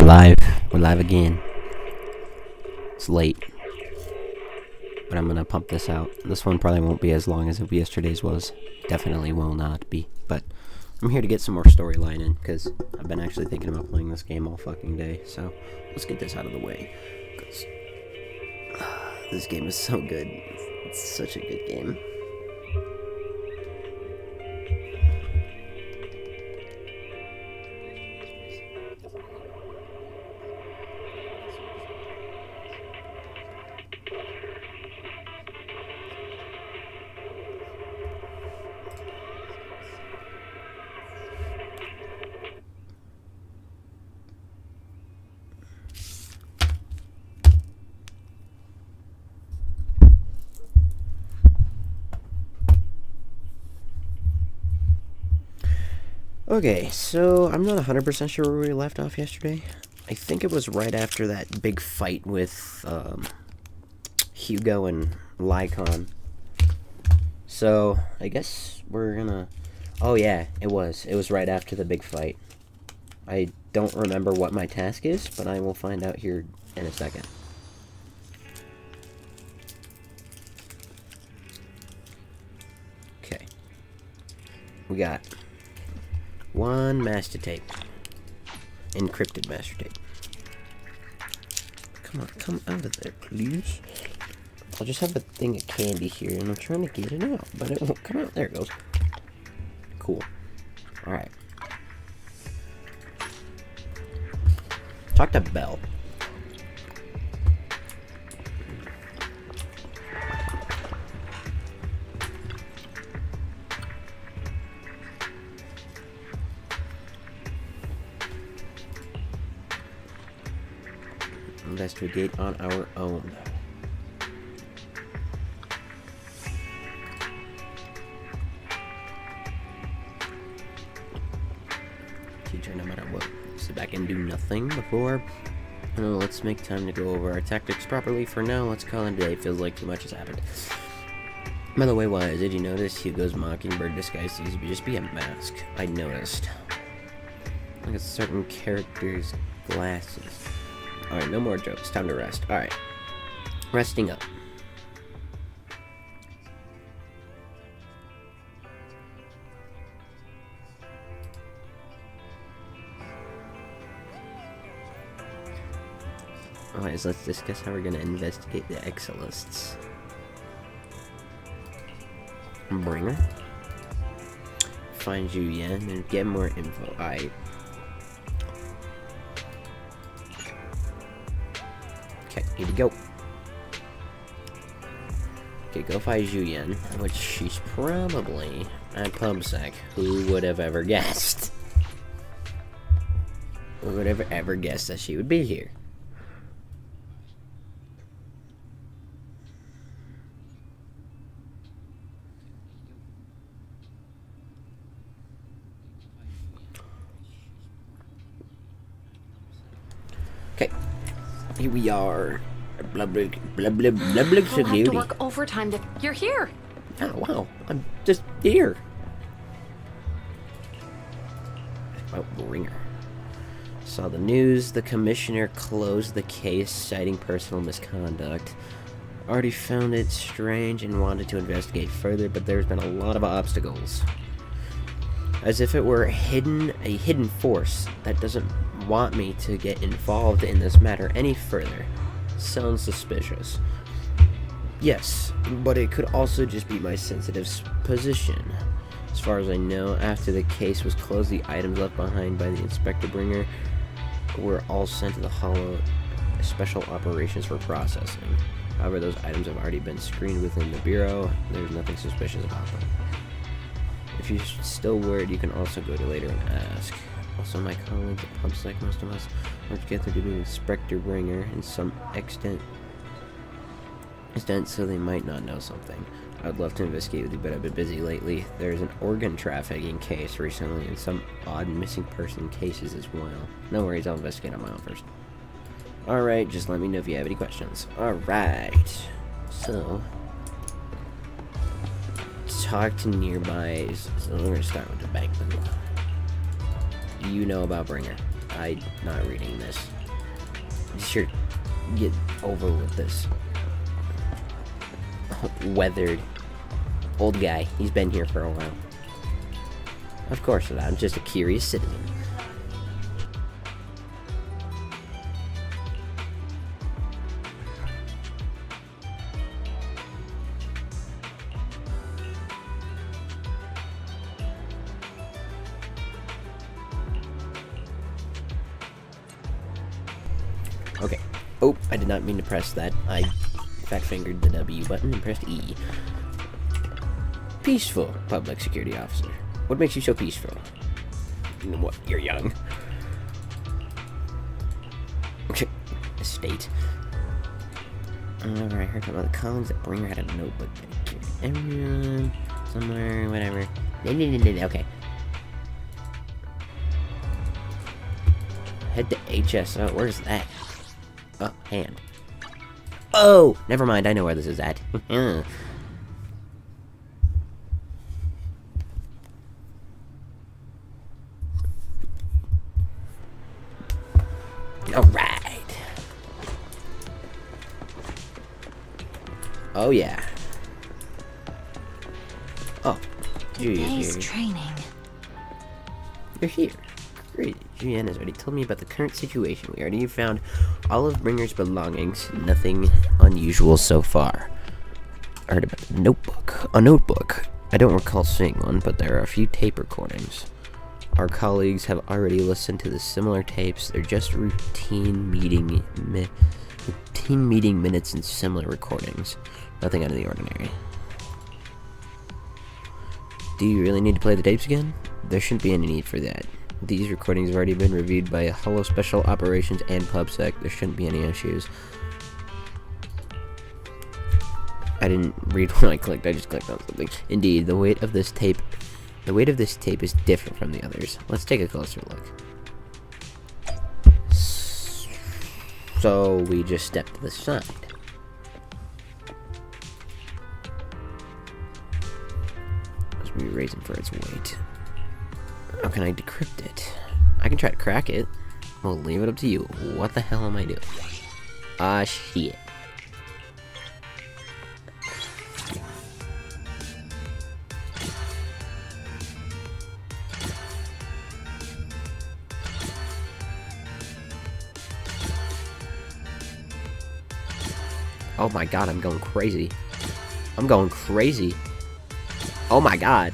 live. We're live again. It's late, but I'm gonna pump this out. This one probably won't be as long as yesterday's was. Definitely will not be. But I'm here to get some more storyline in, because I've been actually thinking about playing this game all fucking day. So let's get this out of the way, because this game is so good. It's such a good game. Okay, so I'm not 100% sure where we left off yesterday. I think it was right after that big fight with Hugo and Lycon. So I guess we're gonna... Oh yeah, it was. It was right after the big fight. I don't remember what my task is, but I will find out here in a second. Okay. We got... one master tape. Encrypted master tape. Come on, come out of there, please. I'll just have a thing of candy here, and I'm trying to get it out, but it won't come out. There it goes. Cool. Alright. Talk to Belle. Investigate on our own. Teacher, no matter what, sit back and do nothing before. Oh, let's make time to go over our tactics properly. For now, let's call it a day. Feels like too much has happened. By the way, Wise, did you notice Hugo's Mockingbird disguise seems to just be a mask? I noticed. Like a certain character's glasses. Alright, no more jokes. Time to rest. Alright. Resting up. Alright, so let's discuss how we're gonna investigate the Exilists. Bringer. Find Julian and get more info. Alright. Okay, here we go. Okay, go find Julian, which she's probably at PubSec. Who would have ever guessed? Who would have ever guessed that she would be here? Okay, here we are. Blah blah blah blah blah blah. I'll have to work overtime to... You're here! Oh wow, I'm just here. Oh, Ringer. Saw the news. The commissioner closed the case, citing personal misconduct. Already found it strange and wanted to investigate further, but there's been a lot of obstacles. As if it were a hidden force that doesn't want me to get involved in this matter any further. Sounds suspicious. Yes, but it could also just be my sensitive position. As far as I know, after the case was closed, the items left behind by the Inspector Bringer were all sent to the Hollow Special Operations for processing. However, those items have already been screened within the Bureau. There's nothing suspicious about them. If you're still worried, you can also go to later and ask. Also, my colleagues at PubSec, most of us work together to do Inspector Bringer in some extent, so they might not know something. I'd love to investigate with you, but I've been busy lately. There's an organ trafficking case recently, and some odd missing person cases as well. No worries, I'll investigate on my own first. Alright, just let me know if you have any questions. Alright, so... talk to nearby. So we're gonna start with the bank. You know about Bringer. I'm not reading this. Sure, get over with this. Weathered old guy. He's been here for a while. Of course not. I'm just a curious citizen. Okay. Oh, I did not mean to press that. I fat-fingered the W button and pressed E. Peaceful, public security officer. What makes you so peaceful? What? You're young. Estate. Alright, I heard about the colleagues that Bringer had a notebook. Everyone, somewhere, whatever. Okay. Head to HSO. Where's that? Oh, hand. Oh! Never mind, I know where this is at. Alright. Oh, yeah. Oh. Today's training. You're here. Great. Julianne has already told me about the current situation. We already found all of Bringer's belongings. Nothing unusual so far. I heard about a notebook. A notebook. I don't recall seeing one, but there are a few tape recordings. Our colleagues have already listened to the similar tapes. They're just routine meeting minutes and similar recordings. Nothing out of the ordinary. Do you really need to play the tapes again? There shouldn't be any need for that. These recordings have already been reviewed by Hello Special Operations and PubSec. There shouldn't be any issues. I didn't read when I clicked. I just clicked on something. Indeed, the weight of this tape is different from the others. Let's take a closer look. So we just step to the side. Must be raising for its weight. How can I decrypt it? I can try to crack it. We'll leave it up to you. What the hell am I doing? Ah, shit. Oh my god, I'm going crazy. I'm going crazy. Oh my god.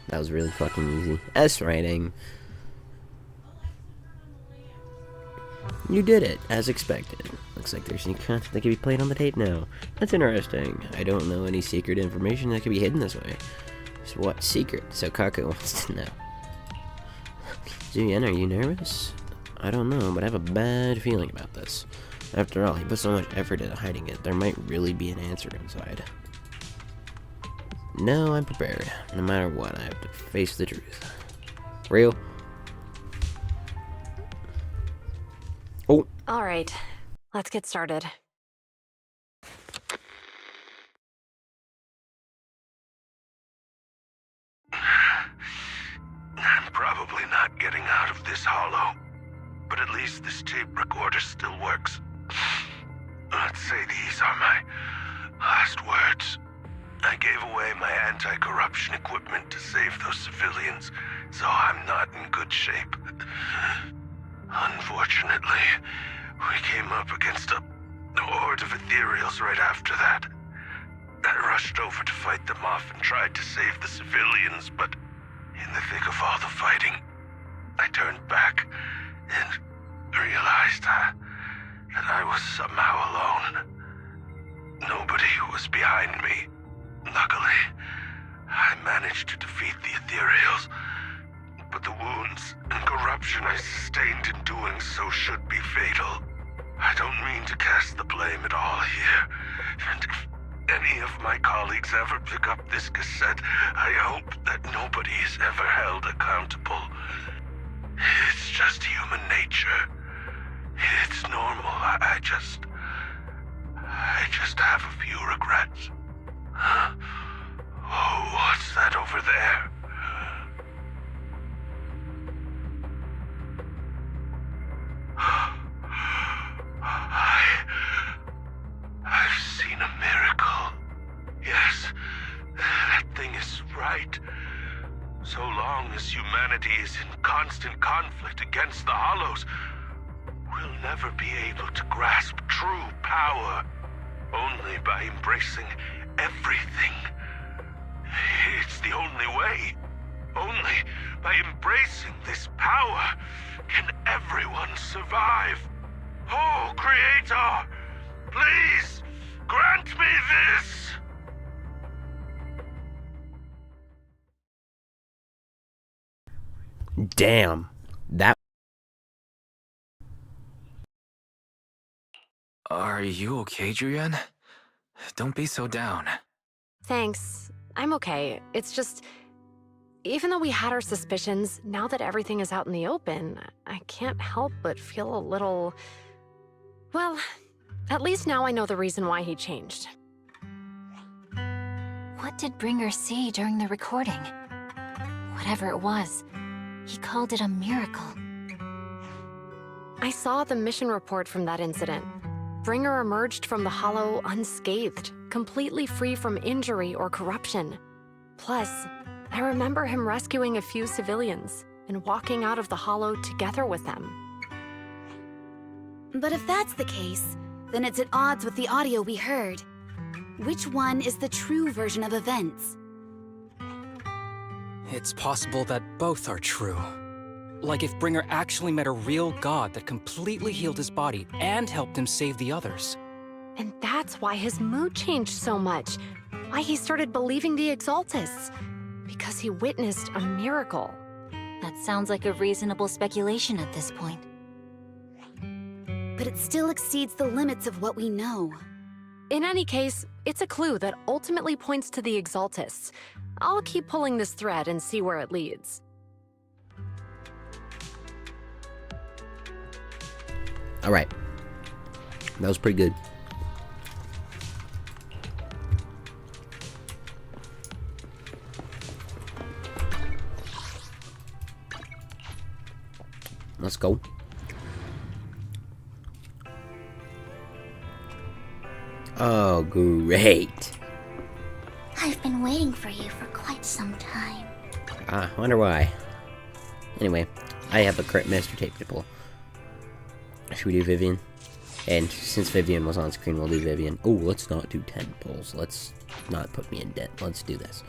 That was really fucking easy. S rating. You did it, as expected. Looks like there's any content that can be played on the tape now. That's interesting. I don't know any secret information that can be hidden this way. So what secret? So Kaku wants to know. Zuyen, are you nervous? I don't know, but I have a bad feeling about this. After all, he put so much effort into hiding it. There might really be an answer inside. No, I'm prepared. No matter what, I have to face the truth. Real? Oh. All right, let's get started. I'm probably not getting out of this hollow, but at least this tape recorder still works. Let's say these are my last words. I gave away my anti-corruption equipment to save those civilians, so I'm not in good shape. Unfortunately, we came up against a horde of ethereals right after that. I rushed over to fight them off and tried to save the civilians, but in the thick of all the fighting, I turned back and realized that I was somehow alone. Nobody was behind me. Luckily, I managed to defeat the ethereals, but the wounds and corruption I sustained in doing so should be fatal. I don't mean to cast the blame at all here, and if any of my colleagues ever pick up this cassette, I hope that nobody is ever held accountable. It's just human nature. It's normal. I just have a few regrets. Oh, what's that over there? So long as humanity is in constant conflict against the Hollows, we'll never be able to grasp true power. Only by embracing everything. It's the only way. Only by embracing this power can everyone survive. Oh, Creator, please grant me this! Damn. That. Are you okay, Julian? Don't be so down. Thanks. I'm okay. It's just, even though we had our suspicions, now that everything is out in the open, I can't help but feel a little... Well, at least now I know the reason why he changed. What did Bringer see during the recording? Whatever it was, he called it a miracle. I saw the mission report from that incident. Bringer emerged from the Hollow unscathed, completely free from injury or corruption. Plus, I remember him rescuing a few civilians and walking out of the Hollow together with them. But if that's the case, then it's at odds with the audio we heard. Which one is the true version of events? It's possible that both are true. Like if Bringer actually met a real god that completely healed his body and helped him save the others. And that's why his mood changed so much. Why he started believing the Exaltists. Because he witnessed a miracle. That sounds like a reasonable speculation at this point. But it still exceeds the limits of what we know. In any case, it's a clue that ultimately points to the Exaltists. I'll keep pulling this thread and see where it leads. Alright. That was pretty good. Let's go. Oh, great. I've been waiting for you for quite some time. Ah, wonder why. Anyway, I have a crit master tape to pull. Should we do Vivian? And since Vivian was on screen, we'll do Vivian. Oh, let's not do 10 pulls. Let's not put me in debt. Let's do this.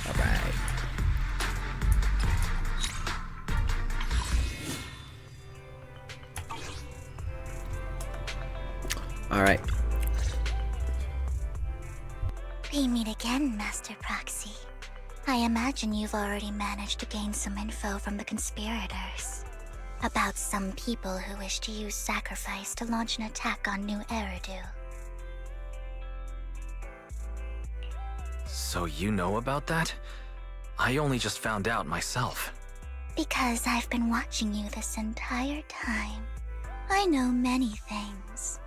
Alright. Alright. We meet again, Master Proxy. I imagine you've already managed to gain some info from the conspirators. About some people who wish to use sacrifice to launch an attack on New Eridu. So you know about that? I only just found out myself. Because I've been watching you this entire time. I know many things.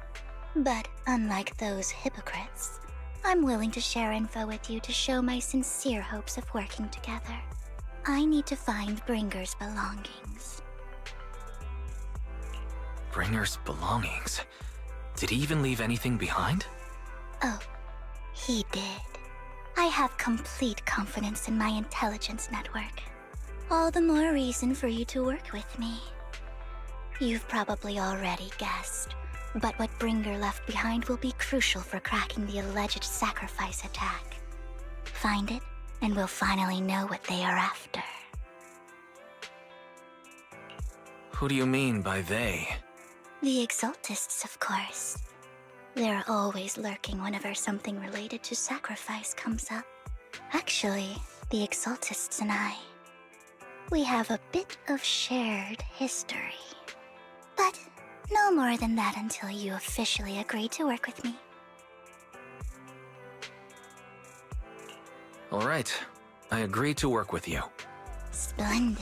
But unlike those hypocrites, I'm willing to share info with you to show my sincere hopes of working together. I need to find Bringer's belongings. Bringer's belongings? Did he even leave anything behind? Oh, he did. I have complete confidence in my intelligence network. All the more reason for you to work with me. You've probably already guessed, but what Bringer left behind will be crucial for cracking the alleged sacrifice attack. Find it, and we'll finally know what they are after. Who do you mean by they? The Exaltists, of course. They're always lurking whenever something related to sacrifice comes up. Actually, the Exaltists and I, we have a bit of shared history. But no more than that until you officially agree to work with me. Alright, I agree to work with you. Splendid.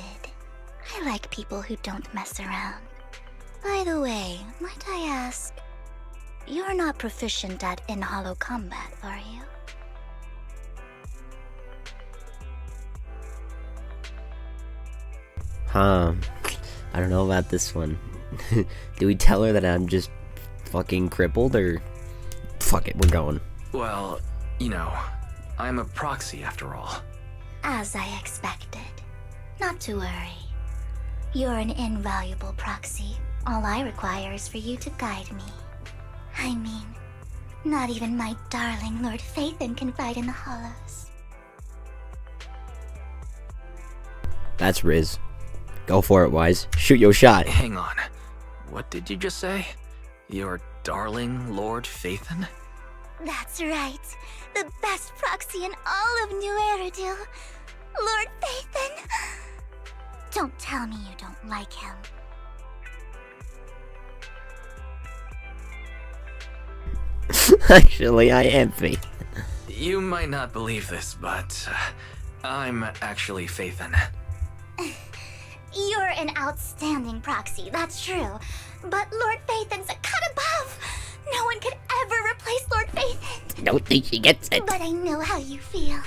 I like people who don't mess around. By the way, might I ask, you're not proficient at in-hollow combat, are you? I don't know about this one. Do we tell her that I'm just fucking crippled, or fuck it, we're going? Well, you know, I'm a proxy after all. As I expected. Not to worry. You're an invaluable proxy. All I require is for you to guide me. I mean, not even my darling Lord Phaethon can fight in the Hollows. That's Riz. Go for it, Wise. Shoot your shot. Hang on. What did you just say? Your darling Lord Phaethon? That's right. The best proxy in all of New Eridil. Lord Phaethon. Don't tell me you don't like him. Actually, I am Faith. You might not believe this, but I'm actually Phaethon. You're an outstanding proxy, that's true. But Lord Phaethon's a cut above. No one could ever replace Lord Phaethon. Don't think she gets it. But I know how you feel.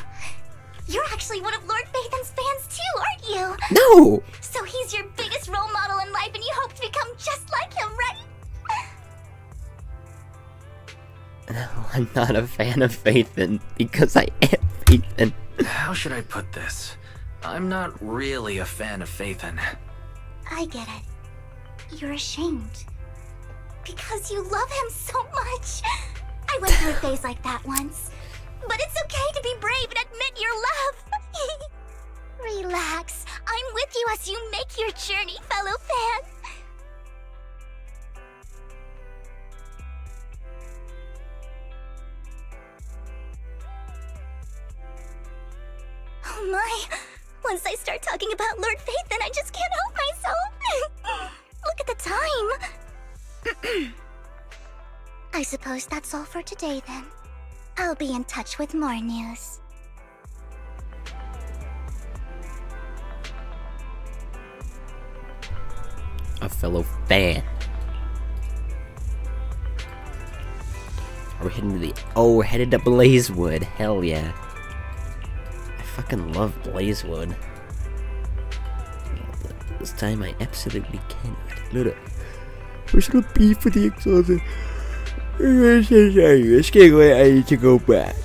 You're actually one of Lord Phaethon's fans too, aren't you? No! So he's your biggest role model in life and you hope to become just like him, right? No, I'm not a fan of Phaethon, because I am Phaethon. How should I put this? I'm not really a fan of Phaethon. I get it. You're ashamed. Because you love him so much. I went through a phase like that once. But it's okay to be brave and admit your love. Relax. I'm with you as you make your journey, fellow fan. Oh my. Once I start talking about Lord Phaethon, I just can't help myself. Look at the time. I suppose that's all for today then. I'll be in touch with more news. A fellow fan. Are we heading to the... Oh, we're headed to Blazewood. Hell yeah. I fucking love Blazewood. This time I absolutely cannot. Look at... Where's gonna be for the exhausted? It's getting late, I need to go back.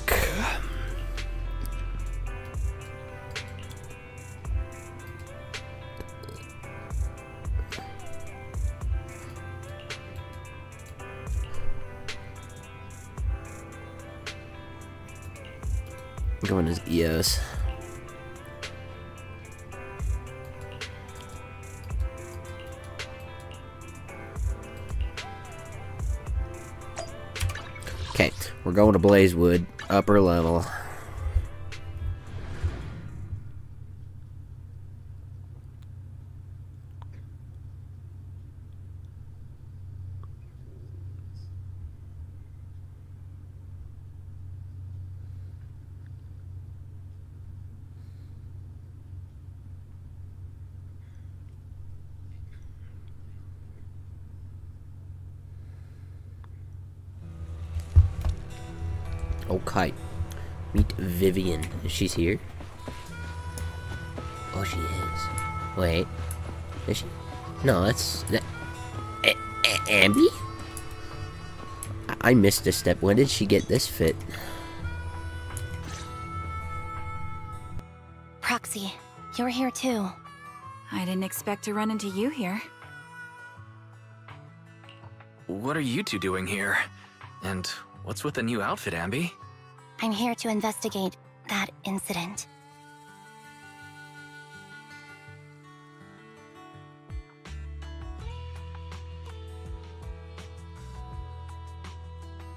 Going as EOS. Okay, we're going to Blazewood, upper level. Okay. Meet Vivian. She's here. Oh, she is. Wait. Is she? No, that's... Ambi? I missed a step. When did she get this fit? Proxy, you're here too. I didn't expect to run into you here. What are you two doing here? And what's with the new outfit, Ambi? I'm here to investigate that incident.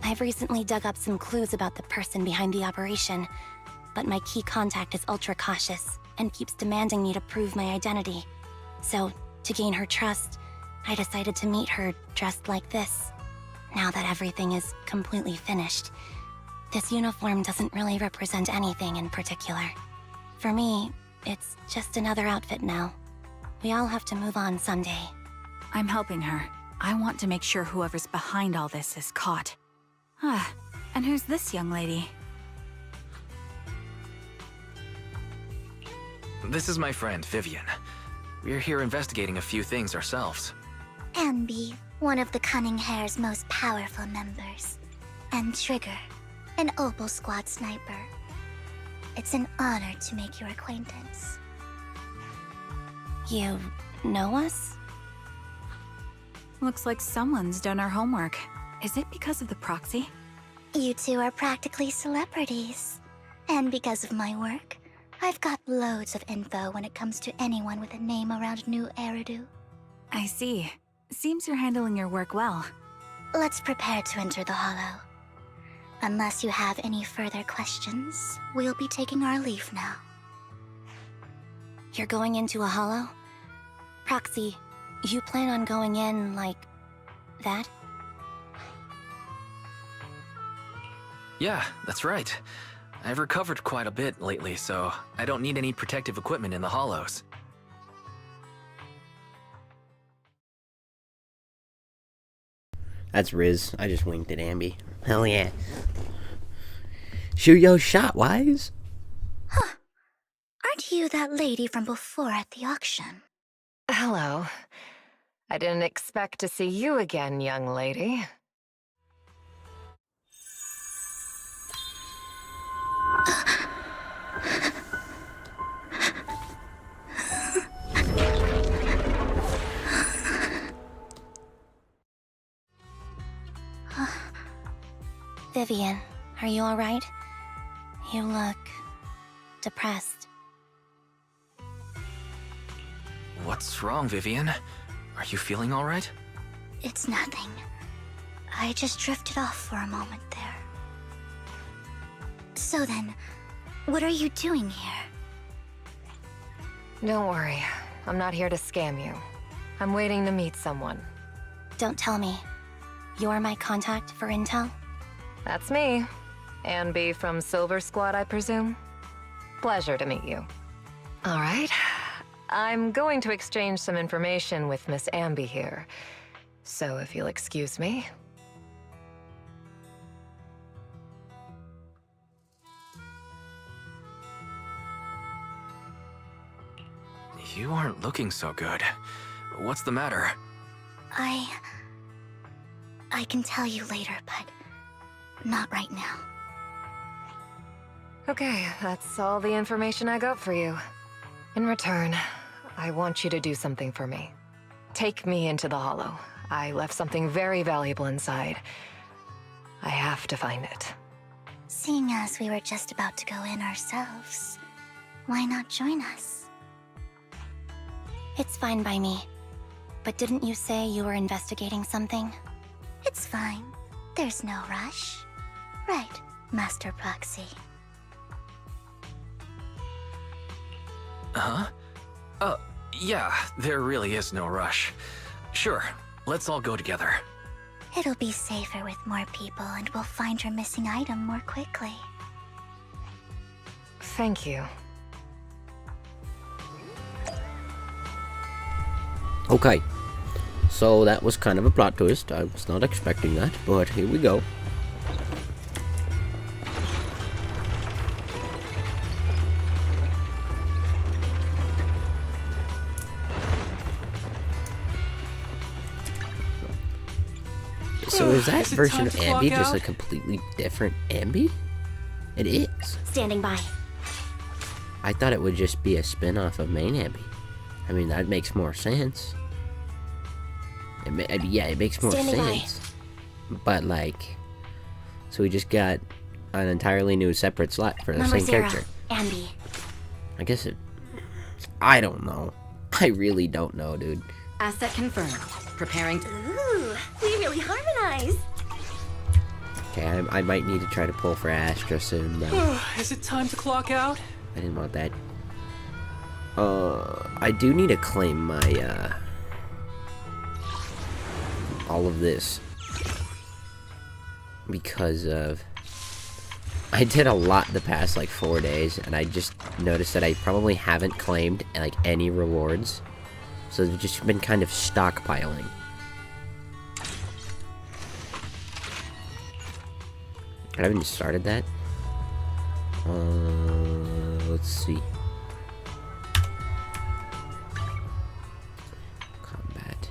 I've recently dug up some clues about the person behind the operation, but my key contact is ultra cautious and keeps demanding me to prove my identity. So, to gain her trust, I decided to meet her dressed like this. Now that everything is completely finished, this uniform doesn't really represent anything in particular. For me, it's just another outfit now. We all have to move on someday. I'm helping her. I want to make sure whoever's behind all this is caught. Ah, and who's this young lady? This is my friend, Vivian. We're here investigating a few things ourselves. Ambi, one of the Cunning Hair's most powerful members. And Trigger, an Opal Squad sniper. It's an honor to make your acquaintance. You know us? Looks like someone's done our homework. Is it because of the proxy? You two are practically celebrities. And because of my work, I've got loads of info when it comes to anyone with a name around New Eridu. I see. Seems you're handling your work well. Let's prepare to enter the Hollow. Unless you have any further questions, we'll be taking our leave now. You're going into a hollow? Proxy, you plan on going in like that? Yeah, that's right. I've recovered quite a bit lately, so I don't need any protective equipment in the hollows. That's Riz. I just winked at Ambi. Hell yeah. Shoot your shot, Wise. Aren't you that lady from before at the auction? Hello. I didn't expect to see you again, young lady. Vivian, are you alright? You look depressed. What's wrong, Vivian? Are you feeling alright? It's nothing. I just drifted off for a moment there. So then, what are you doing here? Don't worry. I'm not here to scam you. I'm waiting to meet someone. Don't tell me. You're my contact for intel? That's me. Ambi from Silver Squad, I presume? Pleasure to meet you. All right. I'm going to exchange some information with Miss Ambi here. So if you'll excuse me. You aren't looking so good. What's the matter? I can tell you later, but not right now. Okay, that's all the information I got for you. In return, I want you to do something for me. Take me into the Hollow. I left something very valuable inside. I have to find it. Seeing as we were just about to go in ourselves, why not join us? It's fine by me. But didn't you say you were investigating something? It's fine. There's no rush. Right, Master Proxy. Huh? Yeah, there really is no rush. Sure, let's all go together. It'll be safer with more people and we'll find your missing item more quickly. Thank you. Okay. So that was kind of a plot twist. I was not expecting that, but here we go. So is that version of Ambi just a completely different Ambi? It is. Standing by. I thought it would just be a spin-off of main Ambi. I mean, that makes more sense. Yeah, it makes more sense. But like, so we just got an entirely new separate slot for the Number same 0, character. Ambi. I guess it. I don't know. I really don't know, dude. Asset confirmed. Preparing to... Ooh, we really harmonize. Okay, I might need to try to pull for Astra soon, though. Is it time to clock out? I didn't want that. I do need to claim my, all of this. Because of... I did a lot the past, like, 4 days, and I just noticed that I probably haven't claimed, like, any rewards. So they've just been kind of stockpiling. I haven't started that. Let's see. Combat.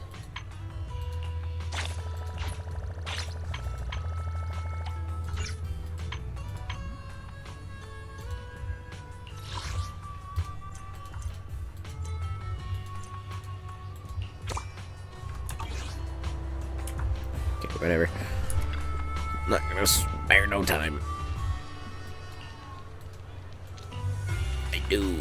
Whatever. Not gonna spare no time. I do.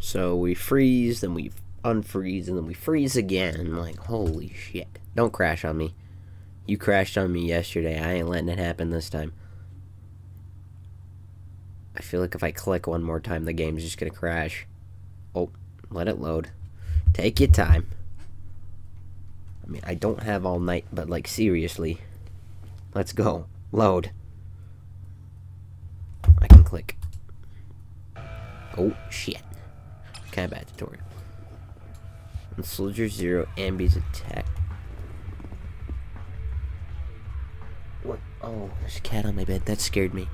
So we freeze, then we unfreeze, and then we freeze again. Like, holy shit. Don't crash on me. You crashed on me yesterday. I ain't letting it happen this time. I feel like if I click one more time, the game's just gonna crash. Oh, let it load. Take your time. I mean, I don't have all night, but like, seriously. Let's go. Load. I can click. Oh, shit. Combat tutorial. And Soldier Zero Ambi's attack. What? Oh, there's a cat on my bed. That scared me.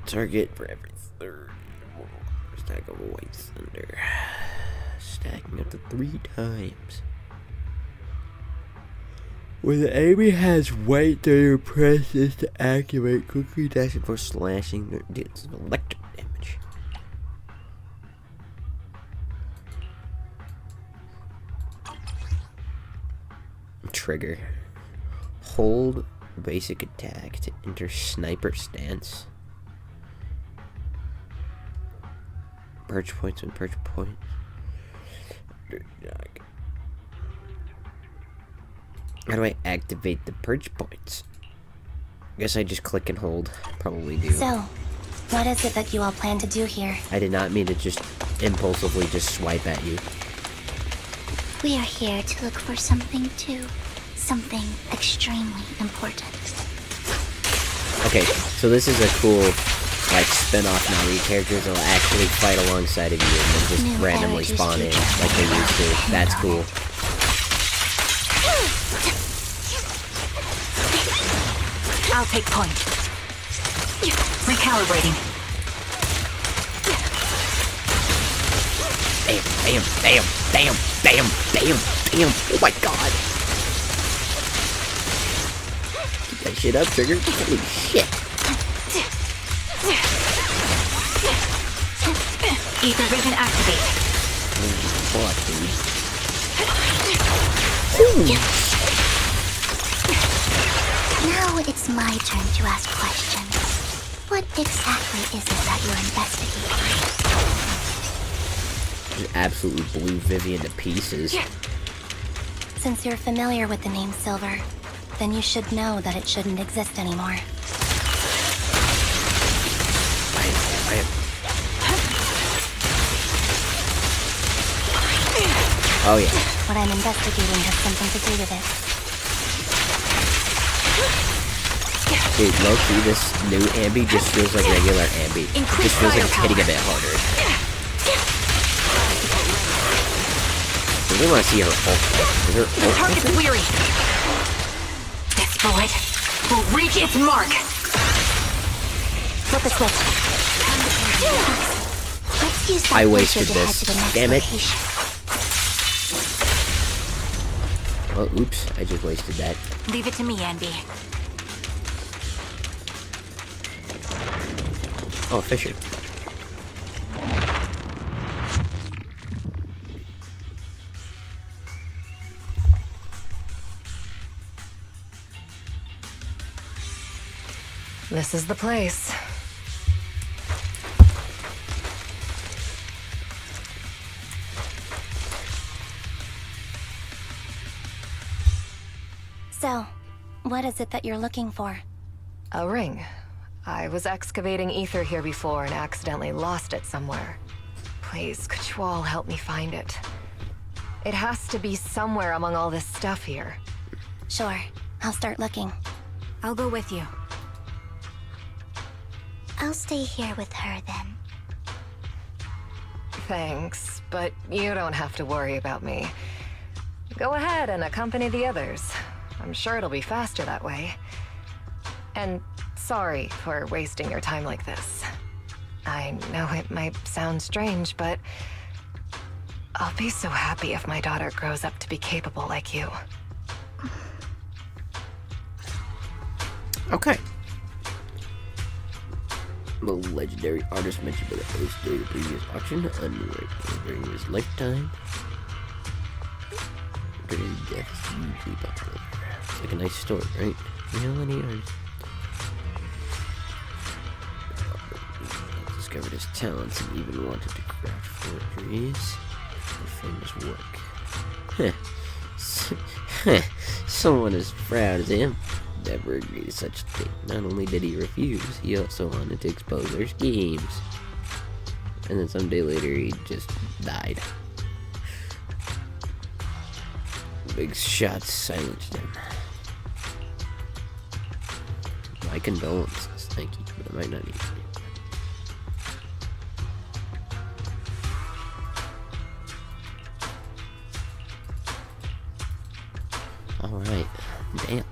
Target for every third. Stack of white thunder. Stacking up to 3 times. When the enemy has white thunder, press this to activate. Quickly dashing for slashing. Deals electric damage. Trigger. Hold basic attack to enter sniper stance. Perch points and perch points. How do I activate the perch points? Guess I just click and hold. Probably do. So, what is it that you all plan to do here? I did not mean to just impulsively just swipe at you. We are here to look for something too. Something extremely important. Okay, so this is a cool, like, spin-off now where your characters will actually fight alongside of you and then just New randomly energies spawn in future like they used to. That's cool. I'll take point. Recalibrating. Bam, bam, bam, bam, bam, bam, bam. Oh my god. Keep that shit up, Trigger. Holy shit. Ether vision activate. Holy fuck, dude. Now it's my turn to ask questions. What exactly is it that you're investigating? Just absolutely blew Vivian to pieces. Since you're familiar with the name Silver, then you should know that it shouldn't exist anymore. I am. Oh yeah. What I'm investigating has something to do with it. Dude, low-key, this new Ambi just feels like regular Ambi. It just feels like it's hitting a bit harder. I really want to see her ult. Is her ult? Target's weary. This bullet will reach its mark. Flip the switch. Let's use that I wasted pressure to head this. to the next Damn it. location. Oh, oops. I just wasted that. Leave it to me, Andy. Oh, Fisher. This is the place. So, what is it that you're looking for? A ring. I was excavating ether here before and accidentally lost it somewhere. Please, could you all help me find it? It has to be somewhere among all this stuff here. Sure, I'll start looking. I'll go with you. I'll stay here with her then. Thanks, but you don't have to worry about me. Go ahead and accompany the others. I'm sure it'll be faster that way. And sorry for wasting your time like this. I know it might sound strange, but I'll be so happy if my daughter grows up to be capable like you. Okay. The legendary artist mentioned by the host during the previous auction, unranked during his lifetime. During death is hugely popular. It's like a nice story, right? Reality artist. Discovered his talents and even wanted to craft forgeries of famous work. Someone as proud as him never agreed to such a thing. Not only did he refuse, he also wanted to expose their schemes. And then some day later, he just died. Big shots silenced him. My condolences, thank you, but I might not need to. Alright, damn.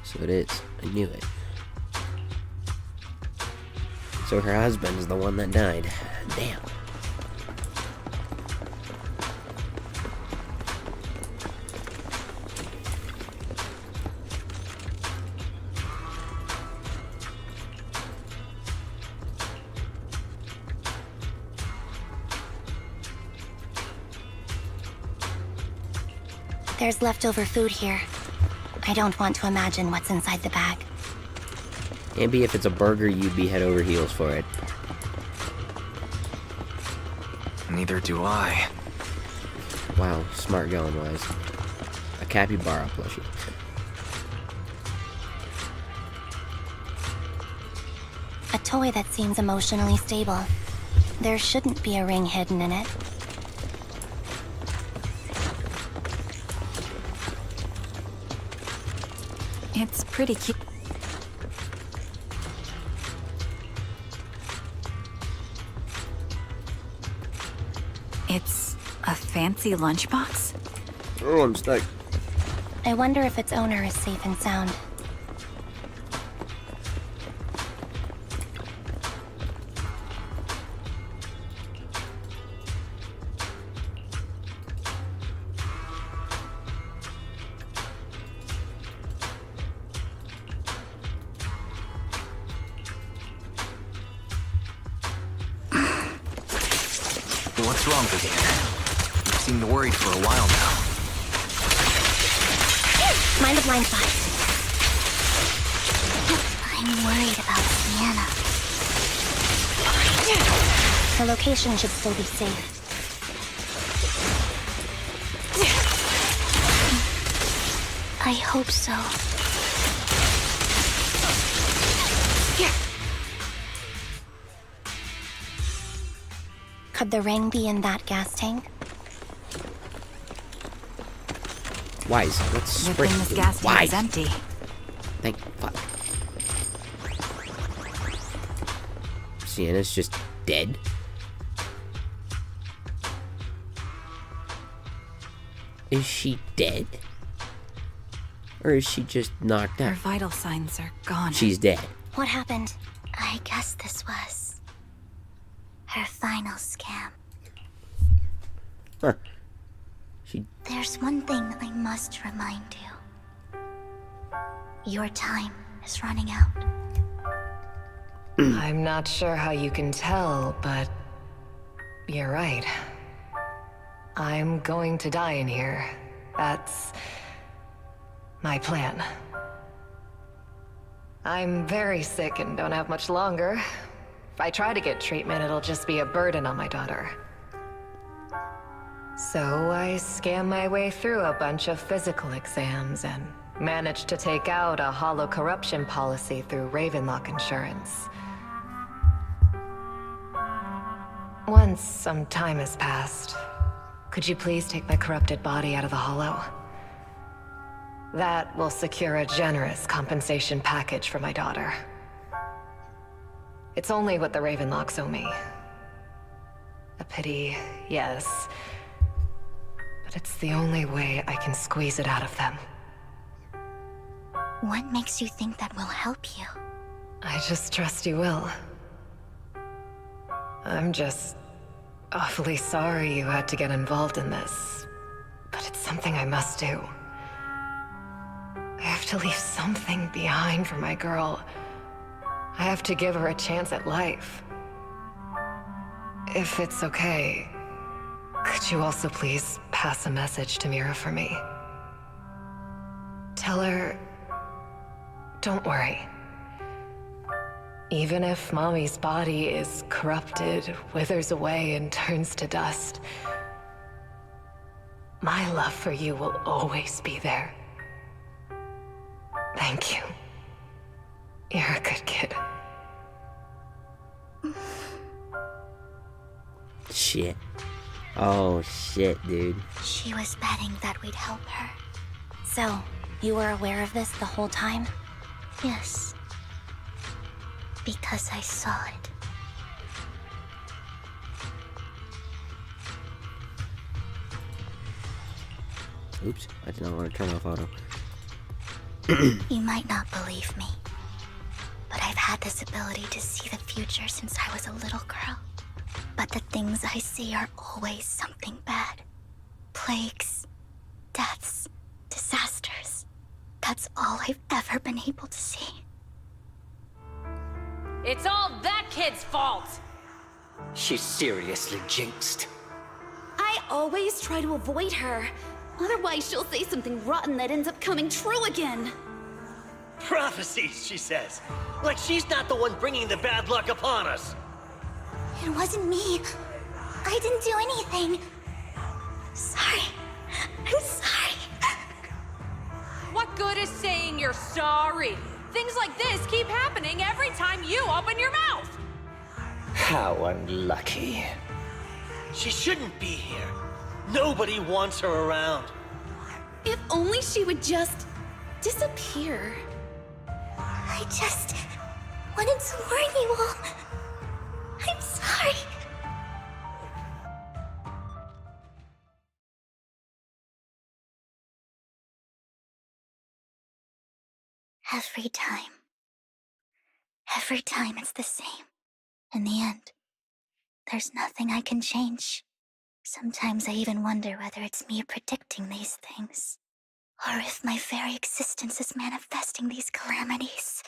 So it is. I knew it. So her husband is the one that died. Damn. There's leftover food here. I don't want to imagine what's inside the bag. Maybe if it's a burger, you'd be head over heels for it. Neither do I. Wow, smart going, Wise. A capybara plushie. A toy that seems emotionally stable. There shouldn't be a ring hidden in it. It's pretty cute. It's a fancy lunchbox? Oh, I'm stuck. I wonder if its owner is safe and sound. What's wrong, Vivian? You seemed worried for a while now. Mind the blind spot. I'm worried about Sienna. Her location should still be safe. I hope so. Could the ring be in that gas tank? Wise, let's Good sprint. thing this gas tank is empty. Thank fuck. Sienna's just dead? Is she dead? Or is she just knocked Her out? vital signs are gone. She's dead. What happened? I guess this was her final scam. Huh. There's one thing I must remind you. Your time is running out. I'm not sure how you can tell, but you're right. I'm going to die in here. That's my plan. I'm very sick and don't have much longer. If I try to get treatment, it'll just be a burden on my daughter. So I scam my way through a bunch of physical exams and managed to take out a hollow corruption policy through Ravenlock Insurance. Once some time has passed, could you please take my corrupted body out of the hollow? That will secure a generous compensation package for my daughter. It's only what the Ravenlocks owe me. A pity, yes. But it's the only way I can squeeze it out of them. What makes you think that will help you? I just trust you will. I'm just awfully sorry you had to get involved in this. But it's something I must do. I have to leave something behind for my girl. I have to give her a chance at life. If it's okay, could you also please pass a message to Mira for me? Tell her, don't worry. Even if Mommy's body is corrupted, withers away, and turns to dust, my love for you will always be there. Thank you. You're a good kid. Shit. Oh, shit, dude. She was betting that we'd help her. So, you were aware of this the whole time? Yes. Because I saw it. Oops, I did not want to turn off auto. You might not believe me, but I've had this ability to see the future since I was a little girl. But the things I see are always something bad. Plagues, deaths, disasters. That's all I've ever been able to see. It's all that kid's fault! She's seriously jinxed. I always try to avoid her. Otherwise, she'll say something rotten that ends up coming true again. Prophecies, she says. Like she's not the one bringing the bad luck upon us. It wasn't me. I didn't do anything. Sorry. I'm sorry. What good is saying you're sorry? Things like this keep happening every time you open your mouth! How unlucky. She shouldn't be here. Nobody wants her around. If only she would just disappear. I just wanted to warn you all. I'm sorry. Every time it's the same. In the end, there's nothing I can change. Sometimes I even wonder whether it's me predicting these things, or if my very existence is manifesting these calamities.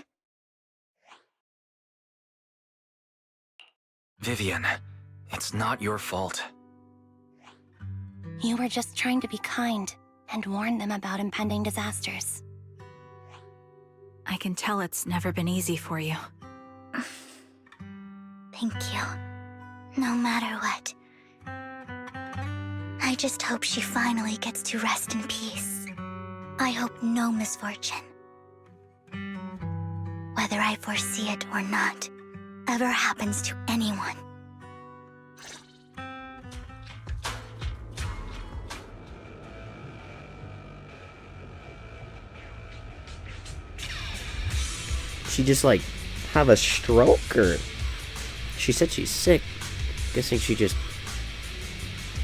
Vivian, it's not your fault. You were just trying to be kind and warn them about impending disasters. I can tell it's never been easy for you. Thank you. No matter what. I just hope she finally gets to rest in peace. I hope no misfortune, whether I foresee it or not, ever happens to anyone. She just like have a stroke, or she said she's sick. Guessing she just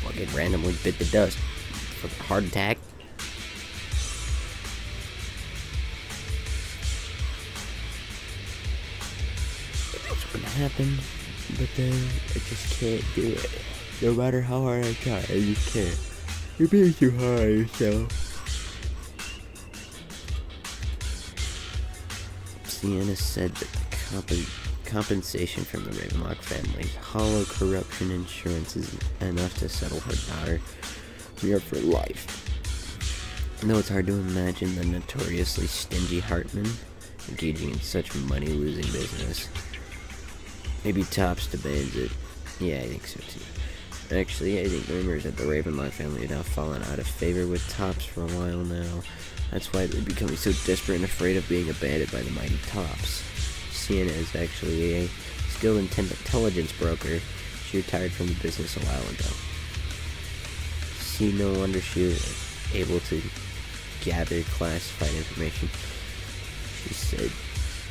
fucking randomly bit the dust. Fucking heart attack. It's gonna happen, but then I just can't do it. No matter how hard I try, I just can't. You're being too hard on yourself. Sienna said that the compensation from the Ravenlock family's hollow corruption insurance is enough to settle her daughter Mira for life. Though it's hard to imagine the notoriously stingy Hartman engaging in such money-losing business. Maybe Topps demands it. Yeah, I think so too. Actually, I think rumors that the Ravenlock family have now fallen out of favor with Topps for a while now. That's why they're becoming so desperate and afraid of being abandoned by the mighty Topps. Sienna is actually a skilled intelligence broker. She retired from the business a while ago. See, no wonder she was able to gather classified information. She said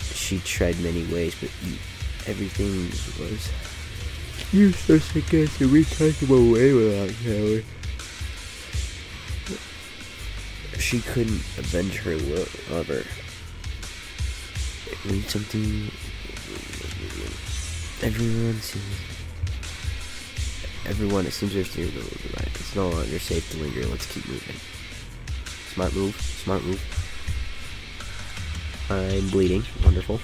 she tried many ways, but everything was useless against the recyclable away without Kelly. She couldn't avenge her lover. It means something. Everyone, it seems there's zero right. It's no longer safe to linger. Let's keep moving. Smart move. Smart move. I'm bleeding. Wonderful.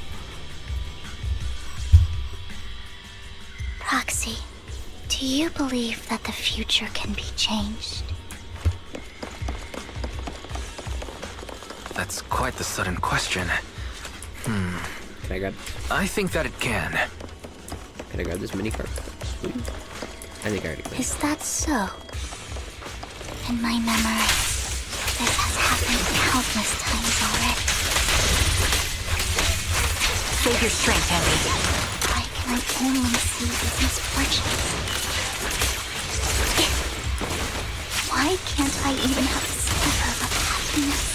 Proxy, do you believe that the future can be changed? That's quite the sudden question. Can I grab? I think that it can. Can I grab this mini card? I think I already grabbed. Is that so? In my memory, this has happened countless times already. Save your strength, Andy. Why can I only see these misfortunes? Why can't I even have a sliver of happiness?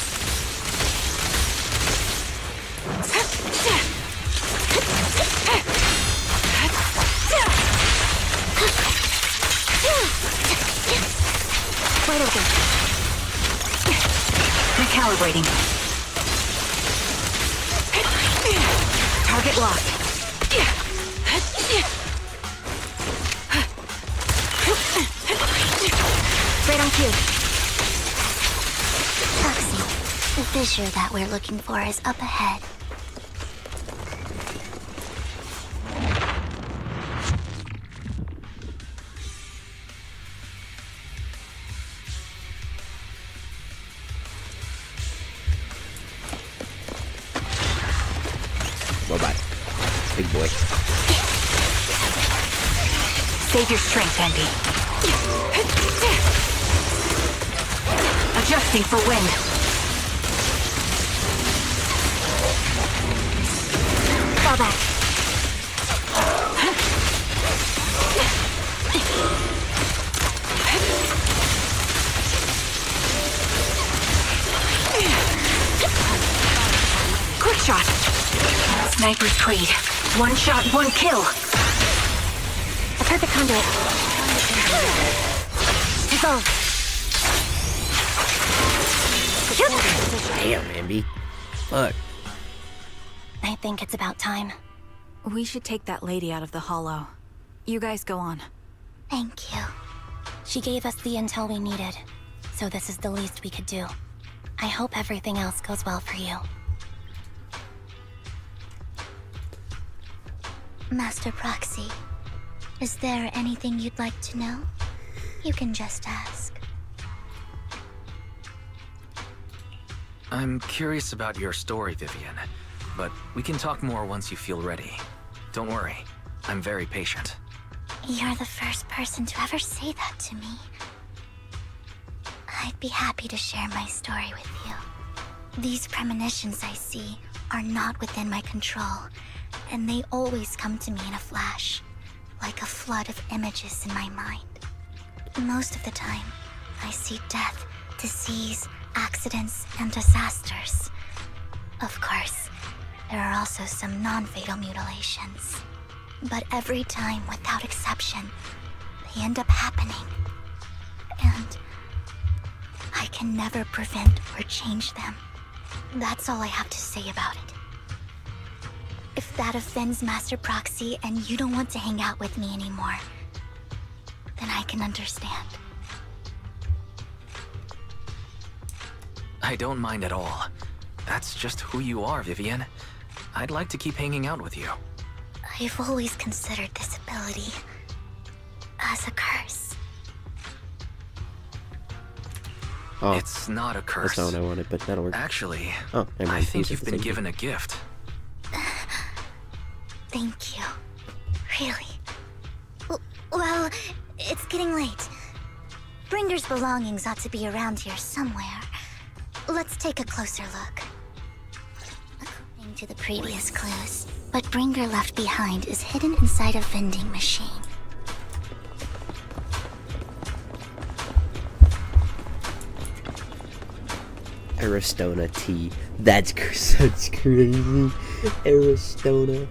Wide open. Recalibrating. Target locked. Right on cue. Proxy, the fissure that we're looking for is up ahead. Bye-bye. Big boy. Save your strength, Andy. Adjusting for wind. Fall back. Quick shot. Sniper's creed. One shot, one kill. A perfect conduit. Evolve. Damn, Ambi. Fuck. I think it's about time. We should take that lady out of the hollow. You guys go on. Thank you. She gave us the intel we needed, so this is the least we could do. I hope everything else goes well for you. Master Proxy, is there anything you'd like to know? You can just ask. I'm curious about your story, Vivian, but we can talk more once you feel ready. Don't worry, I'm very patient. You're the first person to ever say that to me. I'd be happy to share my story with you. These premonitions I see are not within my control, and they always come to me in a flash, like a flood of images in my mind. Most of the time, I see death, disease, accidents, and disasters. Of course, there are also some non-fatal mutilations. But every time, without exception, they end up happening. And I can never prevent or change them. That's all I have to say about it. If that offends Master Proxy and you don't want to hang out with me anymore, then I can understand. I don't mind at all. That's just who you are, Vivian. I'd like to keep hanging out with you. I've always considered this ability as a curse. Oh, it's not a curse. That's not what I wanted, but that'll work. Actually, oh, I think you've been given a gift. Thank you. Really? Well, it's getting late. Bringer's belongings ought to be around here somewhere. Let's take a closer look. According to the previous clues, what Bringer left behind is hidden inside a vending machine. Aristona tea. That's crazy. Aristona.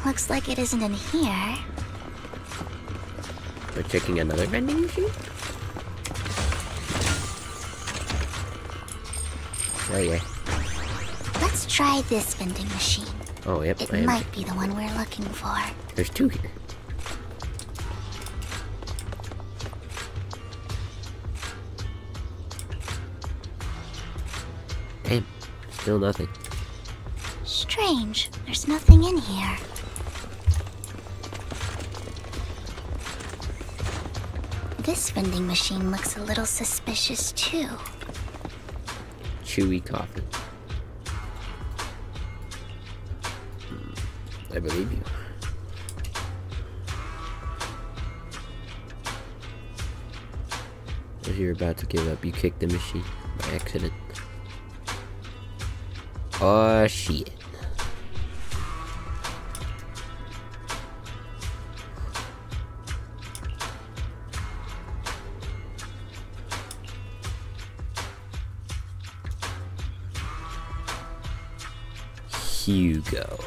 Looks like it isn't in here. We're checking another vending machine? Oh yeah. Let's try this vending machine. Oh yep. It might be the one we're looking for. There's two here. Damn. Still nothing. Strange. There's nothing in here. This vending machine looks a little suspicious too. Chewy coffee. I believe you. As you're about to give up, you kick the machine by accident. Oh shit. Hugo.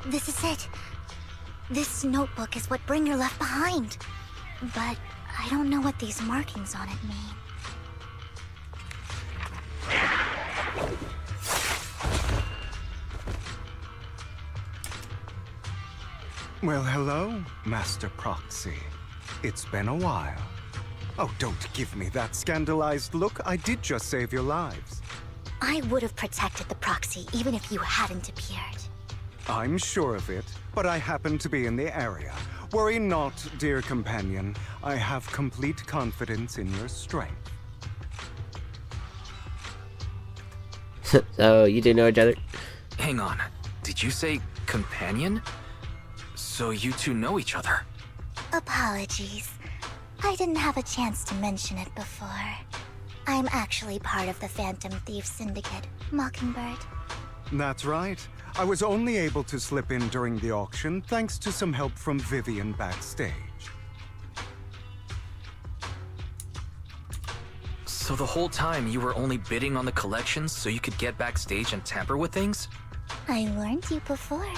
This is it. This notebook is what Bringer left behind. But I don't know what these markings on it mean. Well, hello, Master Proxy. It's been a while. Oh, don't give me that scandalized look. I did just save your lives. I would have protected the proxy even if you hadn't appeared. I'm sure of it, but I happen to be in the area. Worry not, dear companion. I have complete confidence in your strength. So, you do know each other? Hang on. Did you say companion? So you two know each other? Apologies. I didn't have a chance to mention it before. I'm actually part of the Phantom Thief Syndicate, Mockingbird. That's right. I was only able to slip in during the auction thanks to some help from Vivian backstage. So the whole time you were only bidding on the collections so you could get backstage and tamper with things? I warned you before.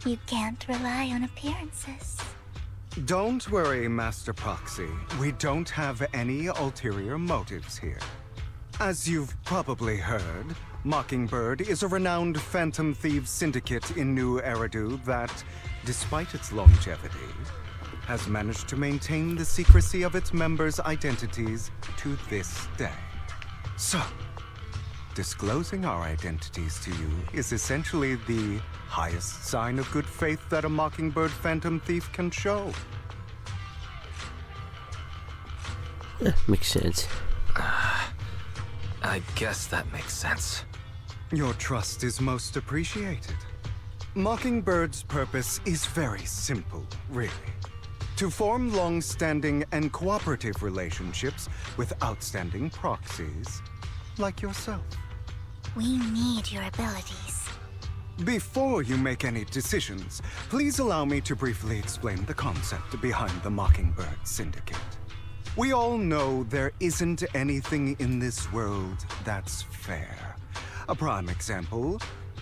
You can't rely on appearances. Don't worry, Master Proxy. We don't have any ulterior motives here. As you've probably heard, Mockingbird is a renowned Phantom Thieves syndicate in New Eridu that, despite its longevity, has managed to maintain the secrecy of its members' identities to this day. So, disclosing our identities to you is essentially the highest sign of good faith that a Mockingbird Phantom Thief can show. Makes sense. I guess that makes sense. Your trust is most appreciated. Mockingbird's purpose is very simple, really. To form long-standing and cooperative relationships with outstanding proxies like yourself. We need your abilities. Before you make any decisions, please allow me to briefly explain the concept behind the Mockingbird Syndicate. We all know there isn't anything in this world that's fair. A prime example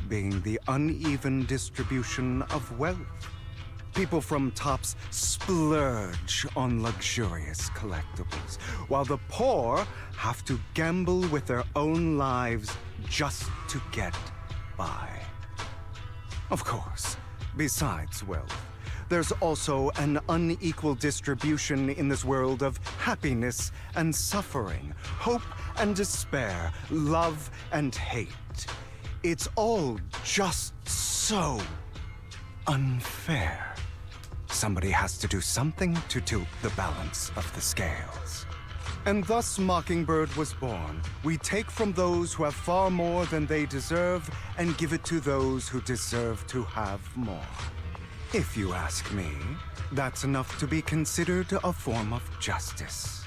being the uneven distribution of wealth. People from tops splurge on luxurious collectibles, while the poor have to gamble with their own lives just to get by. Of course, besides wealth, there's also an unequal distribution in this world of happiness and suffering, hope and despair, love and hate. It's all just so unfair. Somebody has to do something to tilt the balance of the scales. And thus Mockingbird was born. We take from those who have far more than they deserve and give it to those who deserve to have more. If you ask me, that's enough to be considered a form of justice.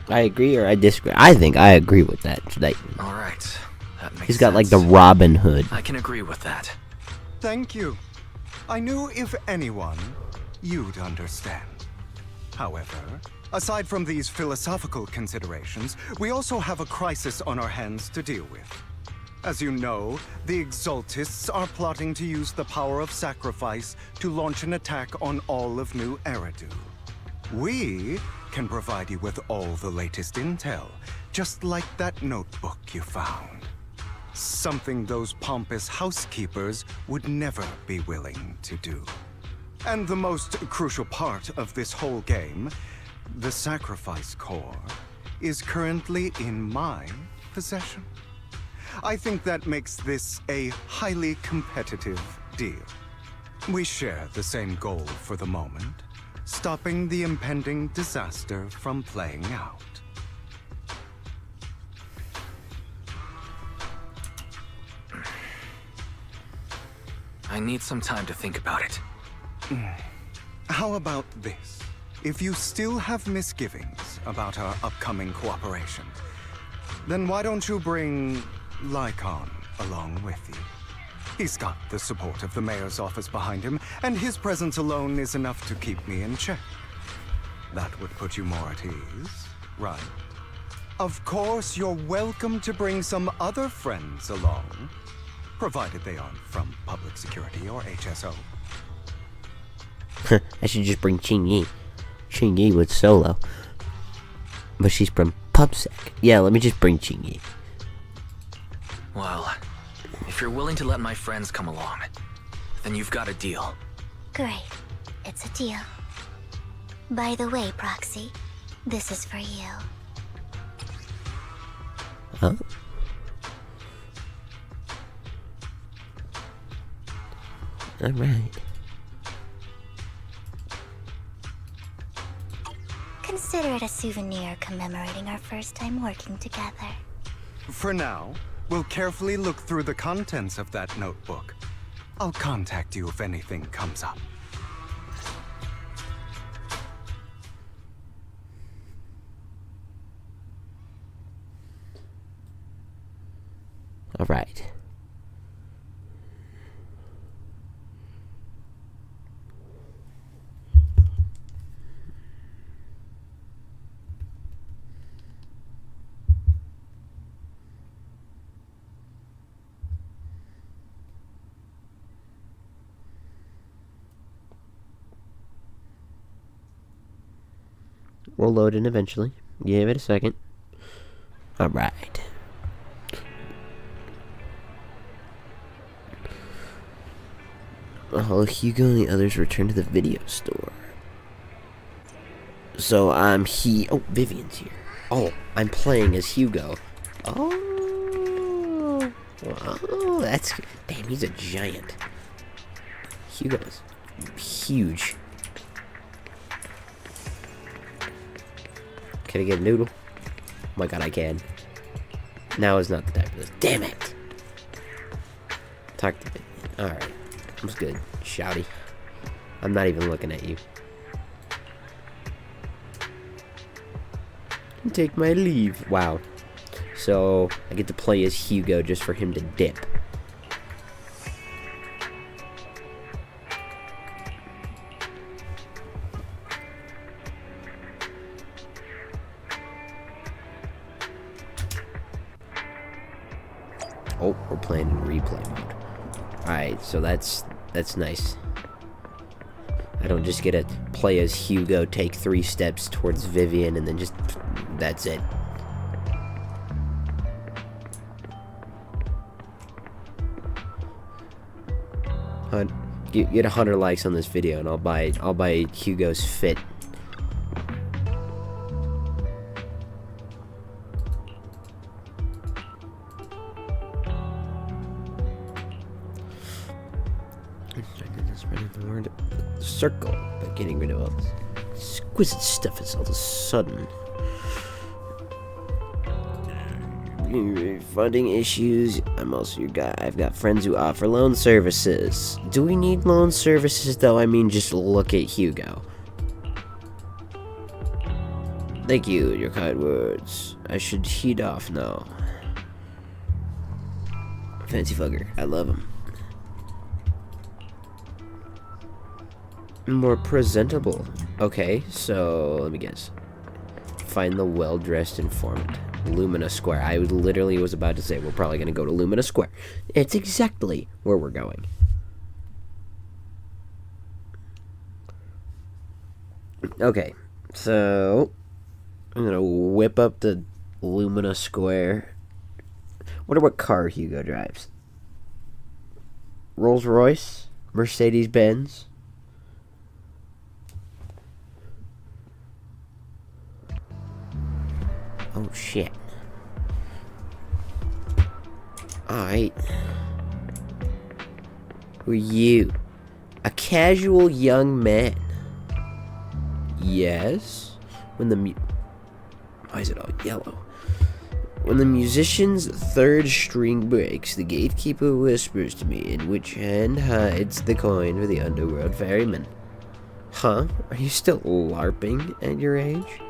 I agree or I disagree? I think I agree with that statement. All right. That makes He's got like the sense. Robin Hood. I can agree with that. Thank you. I knew if anyone, you'd understand. However, aside from these philosophical considerations, we also have a crisis on our hands to deal with. As you know, the Exaltists are plotting to use the power of sacrifice to launch an attack on all of New Eridu. We can provide you with all the latest intel, just like that notebook you found. Something those pompous housekeepers would never be willing to do. And the most crucial part of this whole game, the sacrifice core, is currently in my possession. I think that makes this a highly competitive deal. We share the same goal for the moment, stopping the impending disaster from playing out. I need some time to think about it. How about this? If you still have misgivings about our upcoming cooperation, then why don't you bring Lycon along with you? He's got the support of the mayor's office behind him, and his presence alone is enough to keep me in check. That would put you more at ease, right? Of course, you're welcome to bring some other friends along, provided they aren't from public security or HSO. I should just bring Qingyi. Qingyi would solo. But she's from PubSec. Yeah, let me just bring Qingyi. Well, if you're willing to let my friends come along, then you've got a deal. Great. It's a deal. By the way, Proxy, this is for you. Huh? Alright. Consider it a souvenir commemorating our first time working together. For now, we'll carefully look through the contents of that notebook. I'll contact you if anything comes up. Alright. We'll load in eventually. Give it a second. Alright. Hugo and the others return to the video store. So I'm Oh, Vivian's here. Oh, I'm playing as Hugo. Oh, that's... Damn, he's a giant. Hugo's huge. Can I get a noodle? Oh my god, I can. Now is not the time for this. Damn it! Talk to me. Alright. What's good, shouty? I'm not even looking at you. Take my leave. Wow. So, I get to play as Hugo just for him to dip. Oh, we're playing in replay mode. Alright, so that's nice. I don't just get to play as Hugo, take 3 steps towards Vivian, and then just... That's it. Get 100 likes on this video, and I'll buy Hugo's fit. Spreading the word circle, but getting rid of all this exquisite stuff is all of a sudden. Funding issues. I'm also your guy. I've got friends who offer loan services. Do we need loan services, though? I mean, just look at Hugo. Thank you, your kind words. I should heed off now. Fancy fucker. I love him. More presentable. Okay, so let me guess. Find the well-dressed informant. Lumina Square. I literally was about to say we're probably going to go to Lumina Square. It's exactly where we're going. Okay, so I'm going to whip up the Lumina Square. Wonder what car Hugo drives. Rolls Royce? Mercedes Benz? Oh shit. Alright. Who are you? A casual young man. Yes? Why is it all yellow? When the musician's third string breaks, the gatekeeper whispers to me in which hand hides the coin for the underworld ferryman. Huh? Are you still LARPing at your age?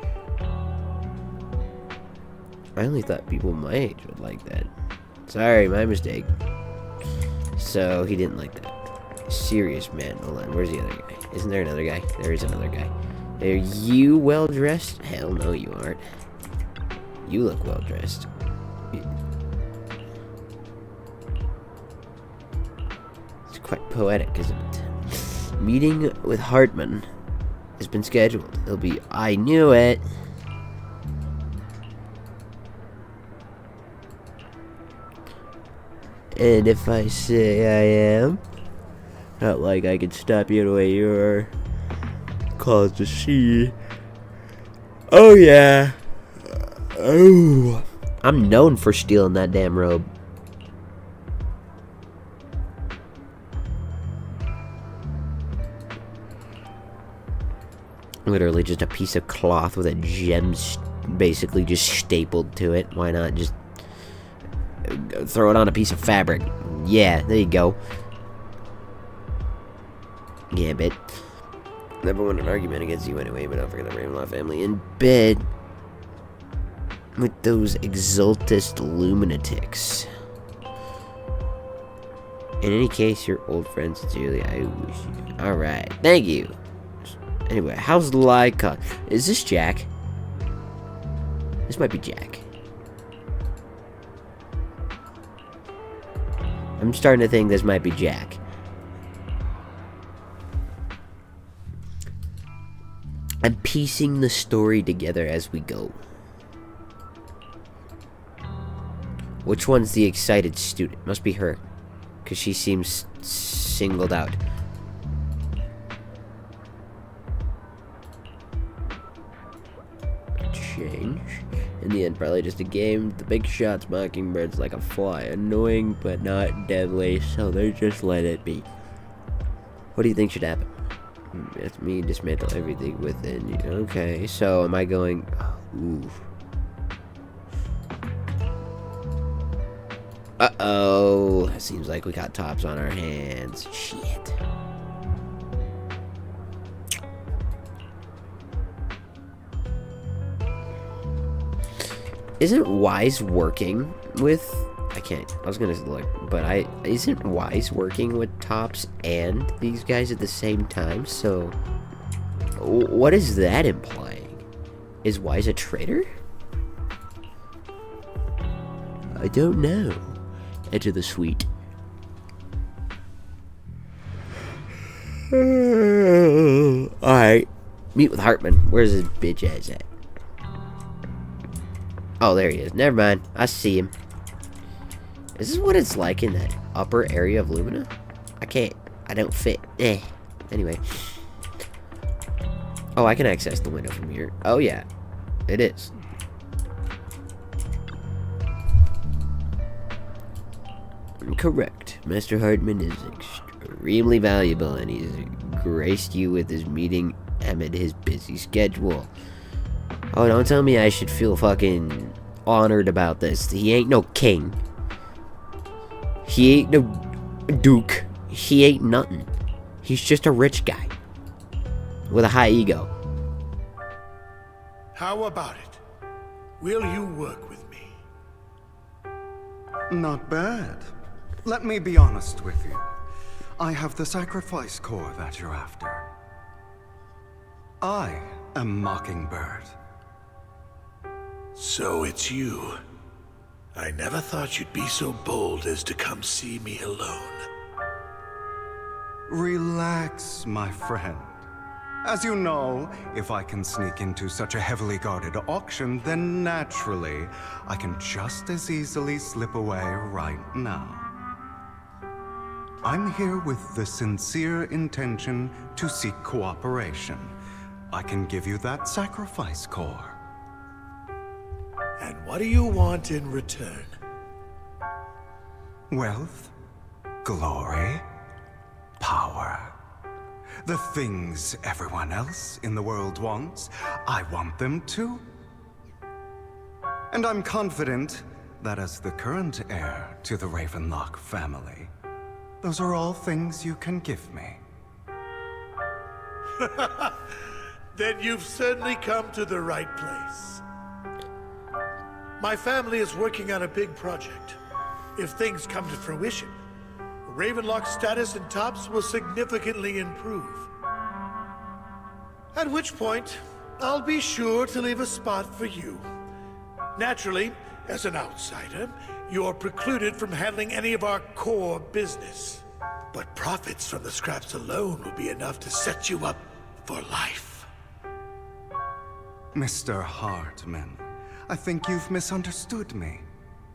I only thought people my age would like that. Sorry, my mistake. So, he didn't like that. Serious man. Hold on, where's the other guy? Isn't there another guy? There is another guy. Are you well-dressed? Hell no, you aren't. You look well-dressed. It's quite poetic, isn't it? Meeting with Hartman has been scheduled. It'll be... I knew it! And if I say I am, not like I can stop you the way you're called to see. Oh yeah. Oh. I'm known for stealing that damn robe. Literally just a piece of cloth with a gem basically just stapled to it. Why not just throw it on a piece of fabric? Yeah, there you go. Gambit. Never won an argument against you anyway, but don't forget the Ravenloft family in bed with those exultist lunatics. In any case, your old friend sincerely, I wish you. Alright, thank you. Anyway, how's Lyca? Is this Jack? This might be Jack. I'm starting to think this might be Jack. I'm piecing the story together as we go. Which one's the excited student? Must be her, because she seems singled out. Change. In the end, probably just a game. The big shots Mockingbird's like a fly. Annoying, but not deadly, so they just let it be. What do you think should happen? It's me dismantle everything within you. Okay, so am I going... Ooh. Uh-oh. Seems like we got tops on our hands. Shit. Isn't Wise working with... I can't. I was gonna look, but isn't Wise working with Tops and these guys at the same time? So, what is that implying? Is Wise a traitor? I don't know. Enter the suite. Alright. Meet with Hartman. Where's his bitch ass at? Oh, there he is. Never mind. I see him. Is this what it's like in that upper area of Lumina? I don't fit. Anyway. Oh, I can access the window from here. Oh, yeah. It is. Correct. Master Hartman is extremely valuable, and he's graced you with his meeting amid his busy schedule. Oh, don't tell me I should feel fucking honored about this. He ain't no king. He ain't no duke. He ain't nothing. He's just a rich guy with a high ego. How about it? Will you work with me? Not bad. Let me be honest with you. I have the sacrifice core that you're after. I am Mockingbird. So it's you. I never thought you'd be so bold as to come see me alone. Relax, my friend. As you know, if I can sneak into such a heavily guarded auction, then naturally, I can just as easily slip away right now. I'm here with the sincere intention to seek cooperation. I can give you that sacrifice core. And what do you want in return? Wealth, glory, power. The things everyone else in the world wants, I want them too. And I'm confident that as the current heir to the Ravenlock family, those are all things you can give me. Then you've certainly come to the right place. My family is working on a big project. If things come to fruition, Ravenlock's status in Tops will significantly improve. At which point, I'll be sure to leave a spot for you. Naturally, as an outsider, you're precluded from handling any of our core business. But profits from the scraps alone will be enough to set you up for life. Mr. Hartman, I think you've misunderstood me.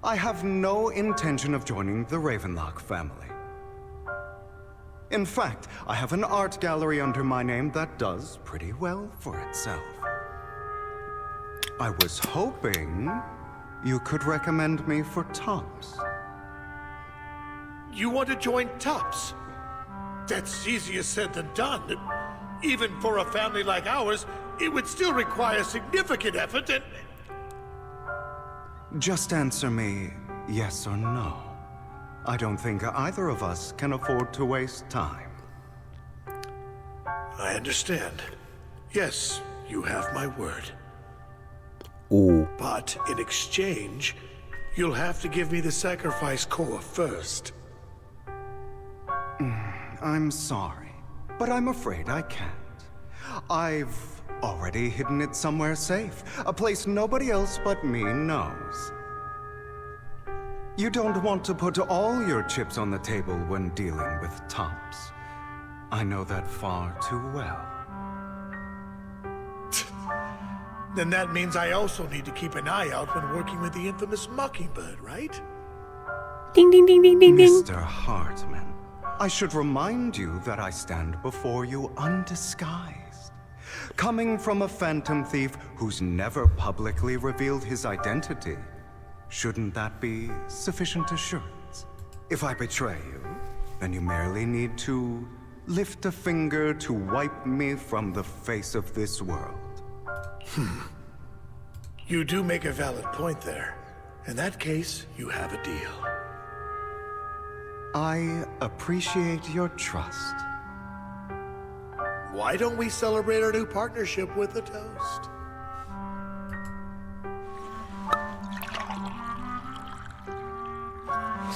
I have no intention of joining the Ravenlock family. In fact, I have an art gallery under my name that does pretty well for itself. I was hoping you could recommend me for Tops. You want to join Tops? That's easier said than done. Even for a family like ours, it would still require significant effort and... Just answer me yes or no. I don't think either of us can afford to waste time. I understand. Yes, you have my word. Ooh. But in exchange, you'll have to give me the sacrifice core first. I'm sorry, but I'm afraid I can't. I've already hidden it somewhere safe, a place nobody else but me knows. You don't want to put all your chips on the table when dealing with Tops. I know that far too well. Then that means I also need to keep an eye out when working with the infamous Mockingbird, right? Ding ding ding ding ding ding. Mr. Hartman, I should remind you that I stand before you undisguised. Coming from a phantom thief who's never publicly revealed his identity, shouldn't that be sufficient assurance? If I betray you, then you merely need to lift a finger to wipe me from the face of this world. You do make a valid point there. In that case, you have a deal. I appreciate your trust. Why don't we celebrate our new partnership with a toast?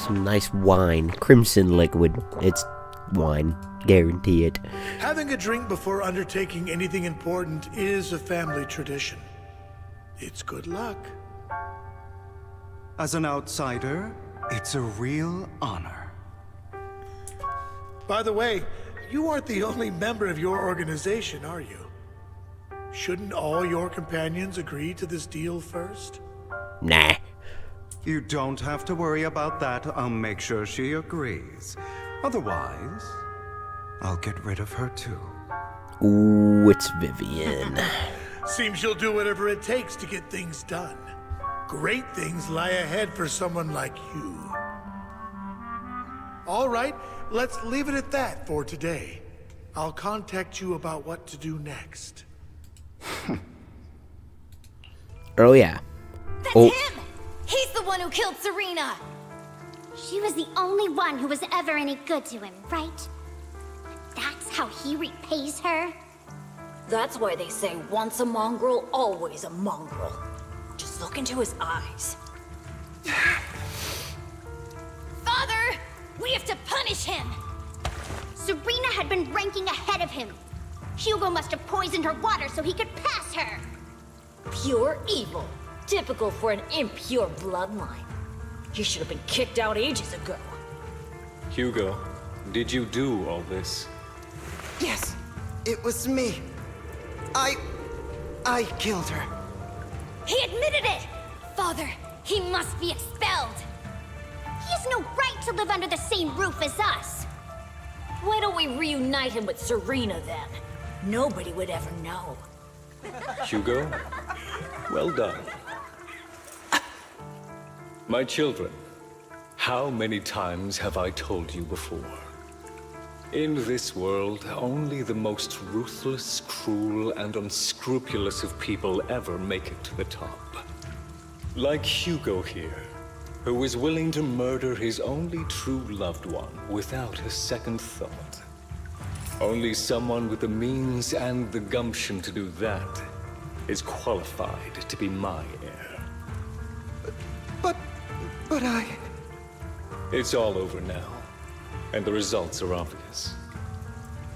Some nice wine. Crimson liquid. It's wine. Guarantee it. Having a drink before undertaking anything important is a family tradition. It's good luck. As an outsider, it's a real honor. By the way, you aren't the only member of your organization, are you? Shouldn't all your companions agree to this deal first? Nah. You don't have to worry about that. I'll make sure she agrees. Otherwise, I'll get rid of her too. Ooh, it's Vivian. Seems you'll do whatever it takes to get things done. Great things lie ahead for someone like you. All right, let's leave it at that for today. I'll contact you about what to do next. Oh yeah. That's Oh. him! He's the one who killed Serena! She was the only one who was ever any good to him, right? That's how he repays her? That's why they say once a mongrel, always a mongrel. Just look into his eyes. Father! We have to punish him! Serena had been ranking ahead of him. Hugo must have poisoned her water so he could pass her. Pure evil. Typical for an impure bloodline. He should have been kicked out ages ago. Hugo, did you do all this? Yes, it was me. I killed her. He admitted it! Father, he must be expelled. He has no right to live under the same roof as us. Why don't we reunite him with Serena then? Nobody would ever know. Hugo, well done. My children, how many times have I told you before? In this world, only the most ruthless, cruel, and unscrupulous of people ever make it to the top. Like Hugo here, who was willing to murder his only true loved one without a second thought. Only someone with the means and the gumption to do that is qualified to be my heir. But I... It's all over now, and the results are obvious.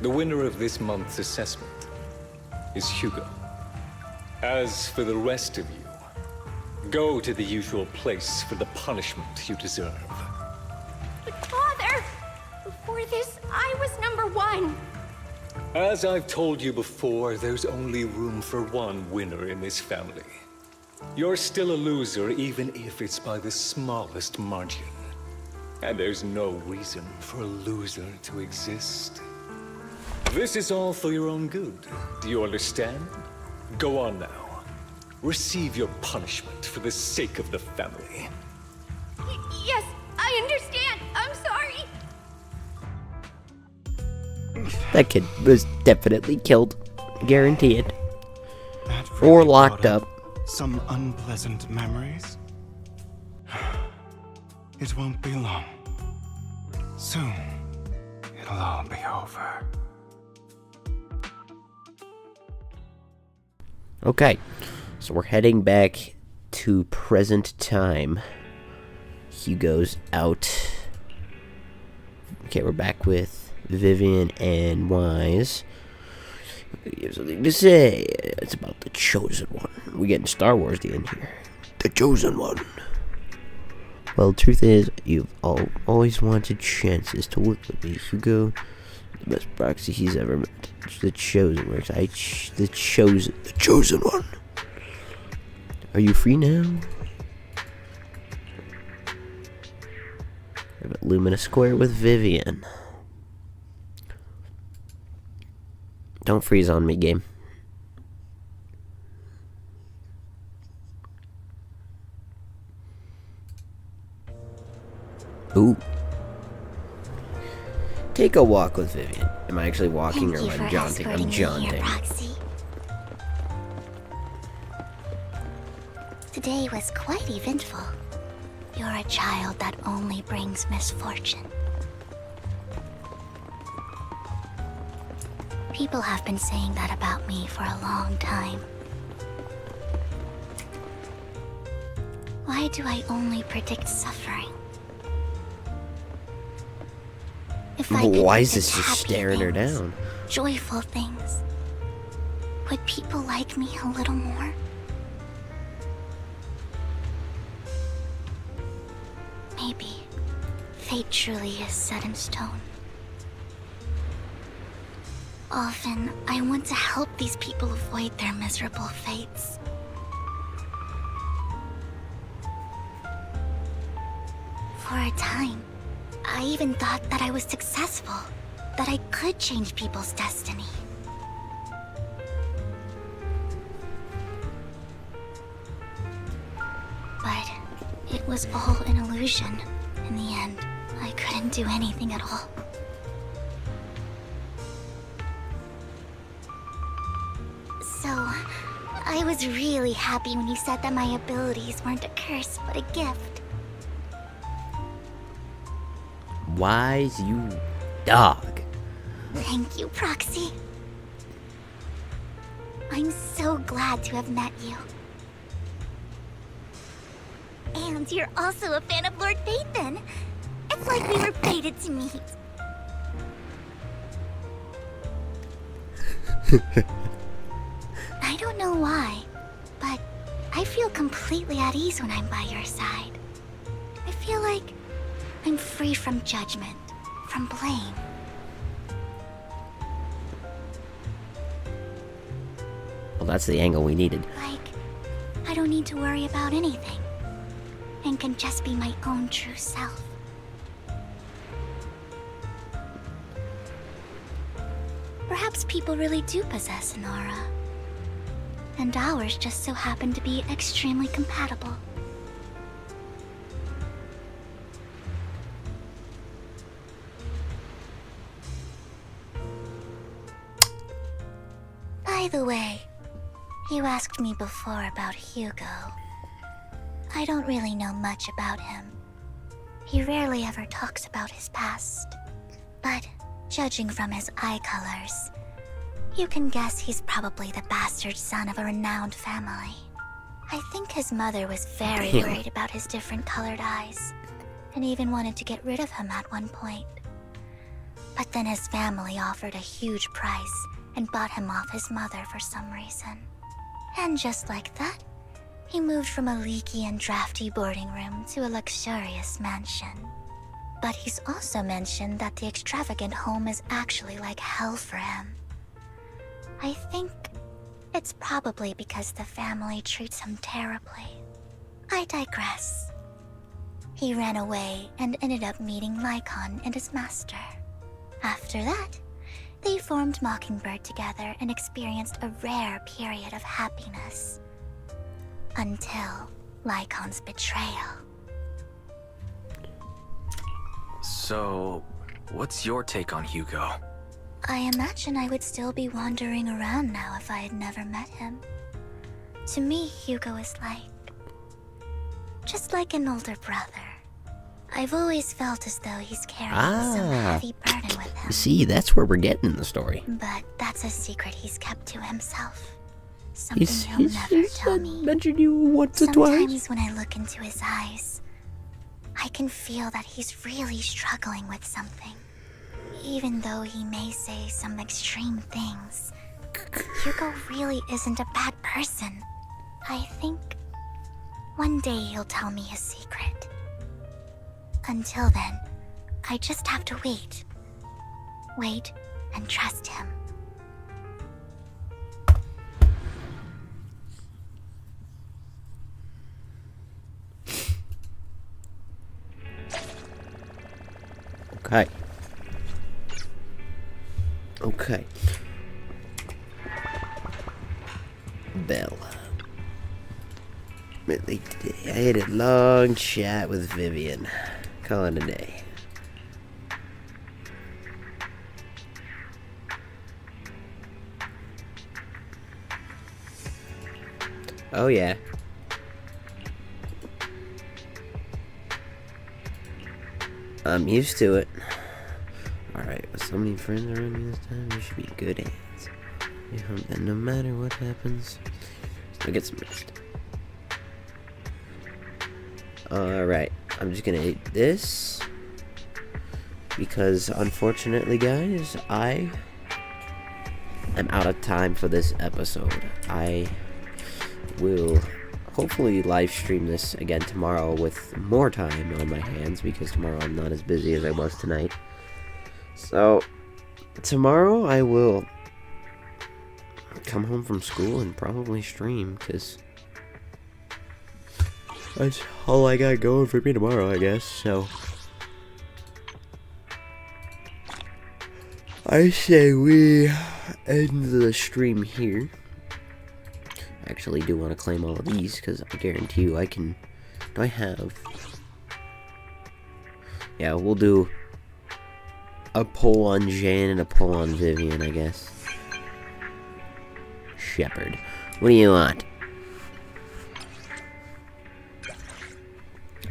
The winner of this month's assessment is Hugo. As for the rest of you, go to the usual place for the punishment you deserve. But Father, before this, I was number one. As I've told you before, there's only room for one winner in this family. You're still a loser, even if it's by the smallest margin. And there's no reason for a loser to exist. This is all for your own good. Do you understand? Go on now. Receive your punishment for the sake of the family. Yes, I understand. I'm sorry. That kid was definitely killed. Guaranteed. Or locked up. Some unpleasant memories? It won't be long. Soon, it'll all be over. Okay, so we're heading back to present time. Hugo's out. Okay, we're back with Vivian and Wise. You have something to say. It's about the Chosen One. We getting Star Wars the end here. The Chosen One. Well, the truth is, you've always wanted chances to work with me, Hugo. The best proxy he's ever met. The Chosen works. The Chosen One. Are you free now? I'm at Lumina Square with Vivian. Don't freeze on me, game. Ooh. Take a walk with Vivian. Am I actually walking or am I jaunting? I'm jaunting. Today was quite eventful. You're a child that only brings misfortune. People have been saying that about me for a long time. Why do I only predict suffering? If I Why could is this predict just happy staring her things, down? joyful things, would people like me a little more? Maybe fate truly is set in stone. Often, I want to help these people avoid their miserable fates. For a time, I even thought that I was successful, that I could change people's destiny. But it was all an illusion. In the end, I couldn't do anything at all. I was really happy when you said that my abilities weren't a curse, but a gift. Wise you dog. Thank you, Proxy. I'm so glad to have met you. And you're also a fan of Lord Phaethon. It's like we were fated to meet. I don't know why, but I feel completely at ease when I'm by your side. I feel like I'm free from judgment, from blame. Well, that's the angle we needed. Like, I don't need to worry about anything, and can just be my own true self. Perhaps people really do possess an aura, and ours just so happen to be extremely compatible. By the way, you asked me before about Hugo. I don't really know much about him. He rarely ever talks about his past. But judging from his eye colors, you can guess he's probably the bastard son of a renowned family. I think his mother was very worried about his different colored eyes, and even wanted to get rid of him at one point. But then his family offered a huge price and bought him off his mother for some reason. And just like that, he moved from a leaky and drafty boarding room to a luxurious mansion. But he's also mentioned that the extravagant home is actually like hell for him. I think it's probably because the family treats him terribly. I digress. He ran away and ended up meeting Lycon and his master. After that, they formed Mockingbird together and experienced a rare period of happiness. Until Lycon's betrayal. So, what's your take on Hugo? I imagine I would still be wandering around now if I had never met him. To me, Hugo is just like an older brother. I've always felt as though he's carrying some heavy burden with him. See, that's where we're getting in the story. But that's a secret he's kept to himself. Something he'll never tell me. Mentioned you once or twice. Sometimes when I look into his eyes, I can feel that he's really struggling with something. Even though he may say some extreme things, Hugo really isn't a bad person. I think one day he'll tell me his secret. Until then, I just have to wait. Wait and trust him. Okay. Okay. Bella. I had a long chat with Vivian. Call it a day. Oh yeah. I'm used to it. Alright, with so many friends around me this time, you should be good hands. You hope that no matter what happens, I get some rest. Alright, I'm just gonna eat this. Because, unfortunately, guys, I am out of time for this episode. I will hopefully live stream this again tomorrow with more time on my hands, because tomorrow I'm not as busy as I was tonight. So, tomorrow I will come home from school and probably stream, because that's all I got going for me tomorrow, I guess. So, I say we end the stream here. I actually do want to claim all of these, because I guarantee you I can... Do I have... Yeah, we'll do a poll on Jane and a poll on Vivian, I guess. Shepard. What do you want?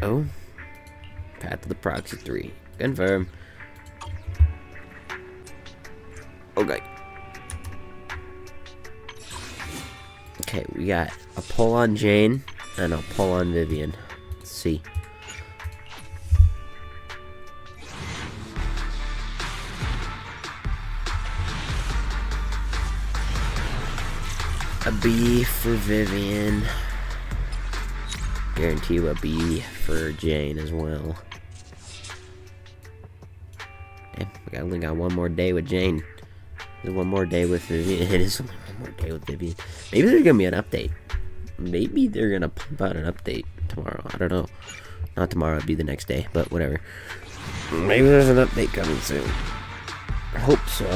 Oh. Path to the Proxy 3. Confirm. Okay. Okay, we got a pull on Jane and a pull on Vivian. Let's see. A B for Vivian. Guarantee you a B for Jane as well. Damn, we only got one more day with Jane. There's one more day with Vivian. It is only one more day with Vivian. Maybe there's gonna be an update. Maybe they're gonna pump out an update tomorrow. I don't know. Not tomorrow, it'd be the next day, but whatever. Maybe there's an update coming soon. I hope so.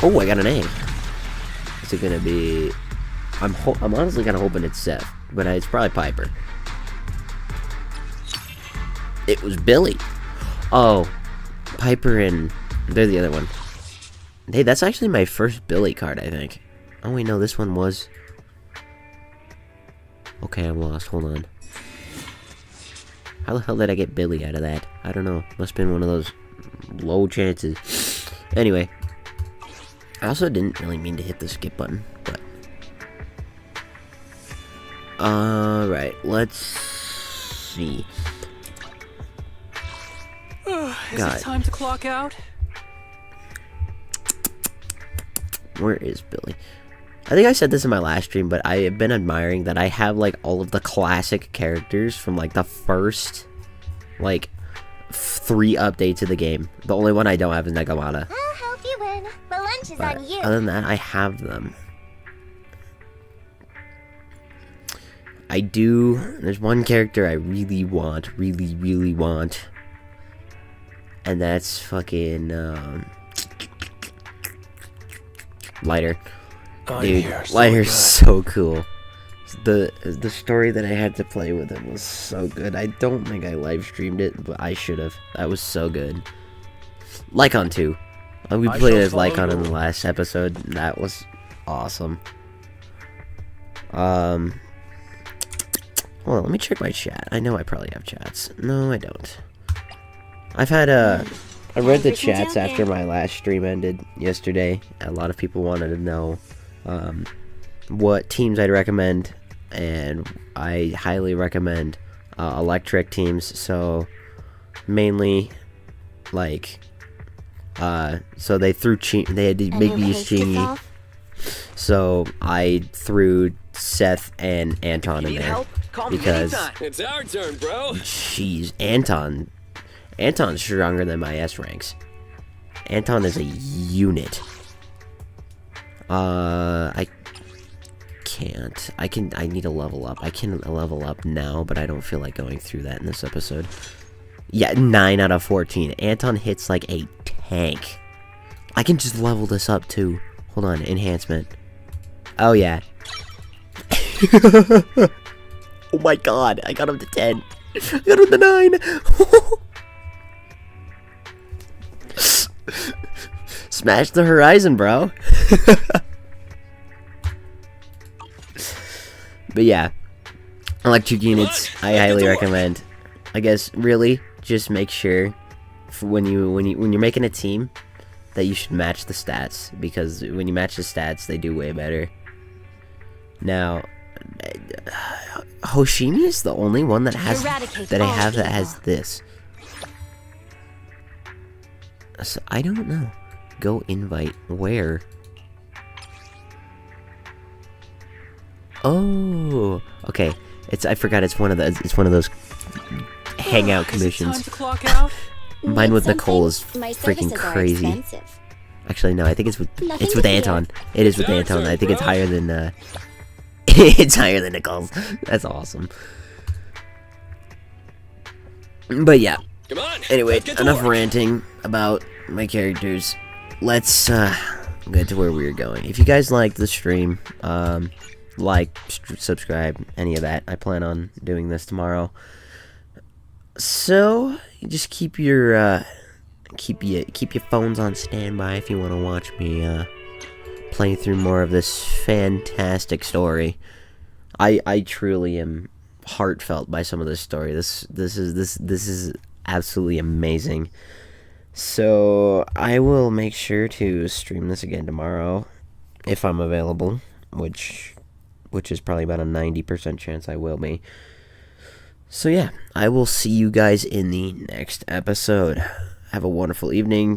Oh, I got an A. Is it gonna be... I'm honestly kind of hoping it's Seth, but it's probably Piper. It was Billy. Oh, Piper and... They're the other one. Hey, that's actually my first Billy card, I think. Oh, wait, no, this one was... Okay, I'm lost. Hold on. How the hell did I get Billy out of that? I don't know. Must have been one of those low chances. Anyway. I also didn't really mean to hit the skip button, but... Alright, let's see. Is it time to clock out? Where is Billy? I think I said this in my last stream, but I have been admiring that I have, like, all of the classic characters from, like, the first, like, 3 updates of the game. The only one I don't have is Negamata. I'll help you win. The lunch is But on you. other than that, I have them. I do... There's one character I really want. Really want. And that's fucking, Lighter. Dude, Lighter's so cool. The story that I had to play with him was so good. I don't think I live streamed it, but I should have. That was so good. Lycon 2. We played as Lycon in the last episode. That was awesome. Hold on, let me check my chat. I know I probably have chats. No, I don't. I've had I read the chats after my last stream ended yesterday. A lot of people wanted to know what teams I'd recommend, and I highly recommend electric teams. So mainly, like, so they threw they had to make me use Chingy. So I threw Seth and Anton in there because it's our turn, bro. Jeez, Anton's stronger than my S ranks. Anton is a unit. I can't. I need to level up. I can level up now, but I don't feel like going through that in this episode. Yeah, 9 out of 14. Anton hits like a tank. I can just level this up too. Hold on, enhancement. Oh yeah. Oh my god, I got him to 10. I got him to 9. Smash the horizon, bro. But yeah, electric units I highly recommend. I guess really just make sure when you're making a team that you should match the stats, because when you match the stats they do way better. Now Hoshimi is the only one that has that has this. So I don't know. Go invite where? Oh, okay. I forgot it's one of those hangout commissions. Time to clock out? Mine with Nicole is freaking crazy. Actually, no, I think it's with Anton. It is with Anton. I think it's higher than it's higher than Nicole's. That's awesome. But yeah. Anyway, enough ranting about my characters. Let's get to where we're going. If you guys like the stream, like, subscribe, any of that. I plan on doing this tomorrow. So you just keep your phones on standby if you want to watch me play through more of this fantastic story. I truly am heartfelt by some of this story. This is absolutely amazing. So I will make sure to stream this again tomorrow if I'm available, which is probably about a 90% chance I will be. So yeah, I will see you guys in the next episode. Have a wonderful evening.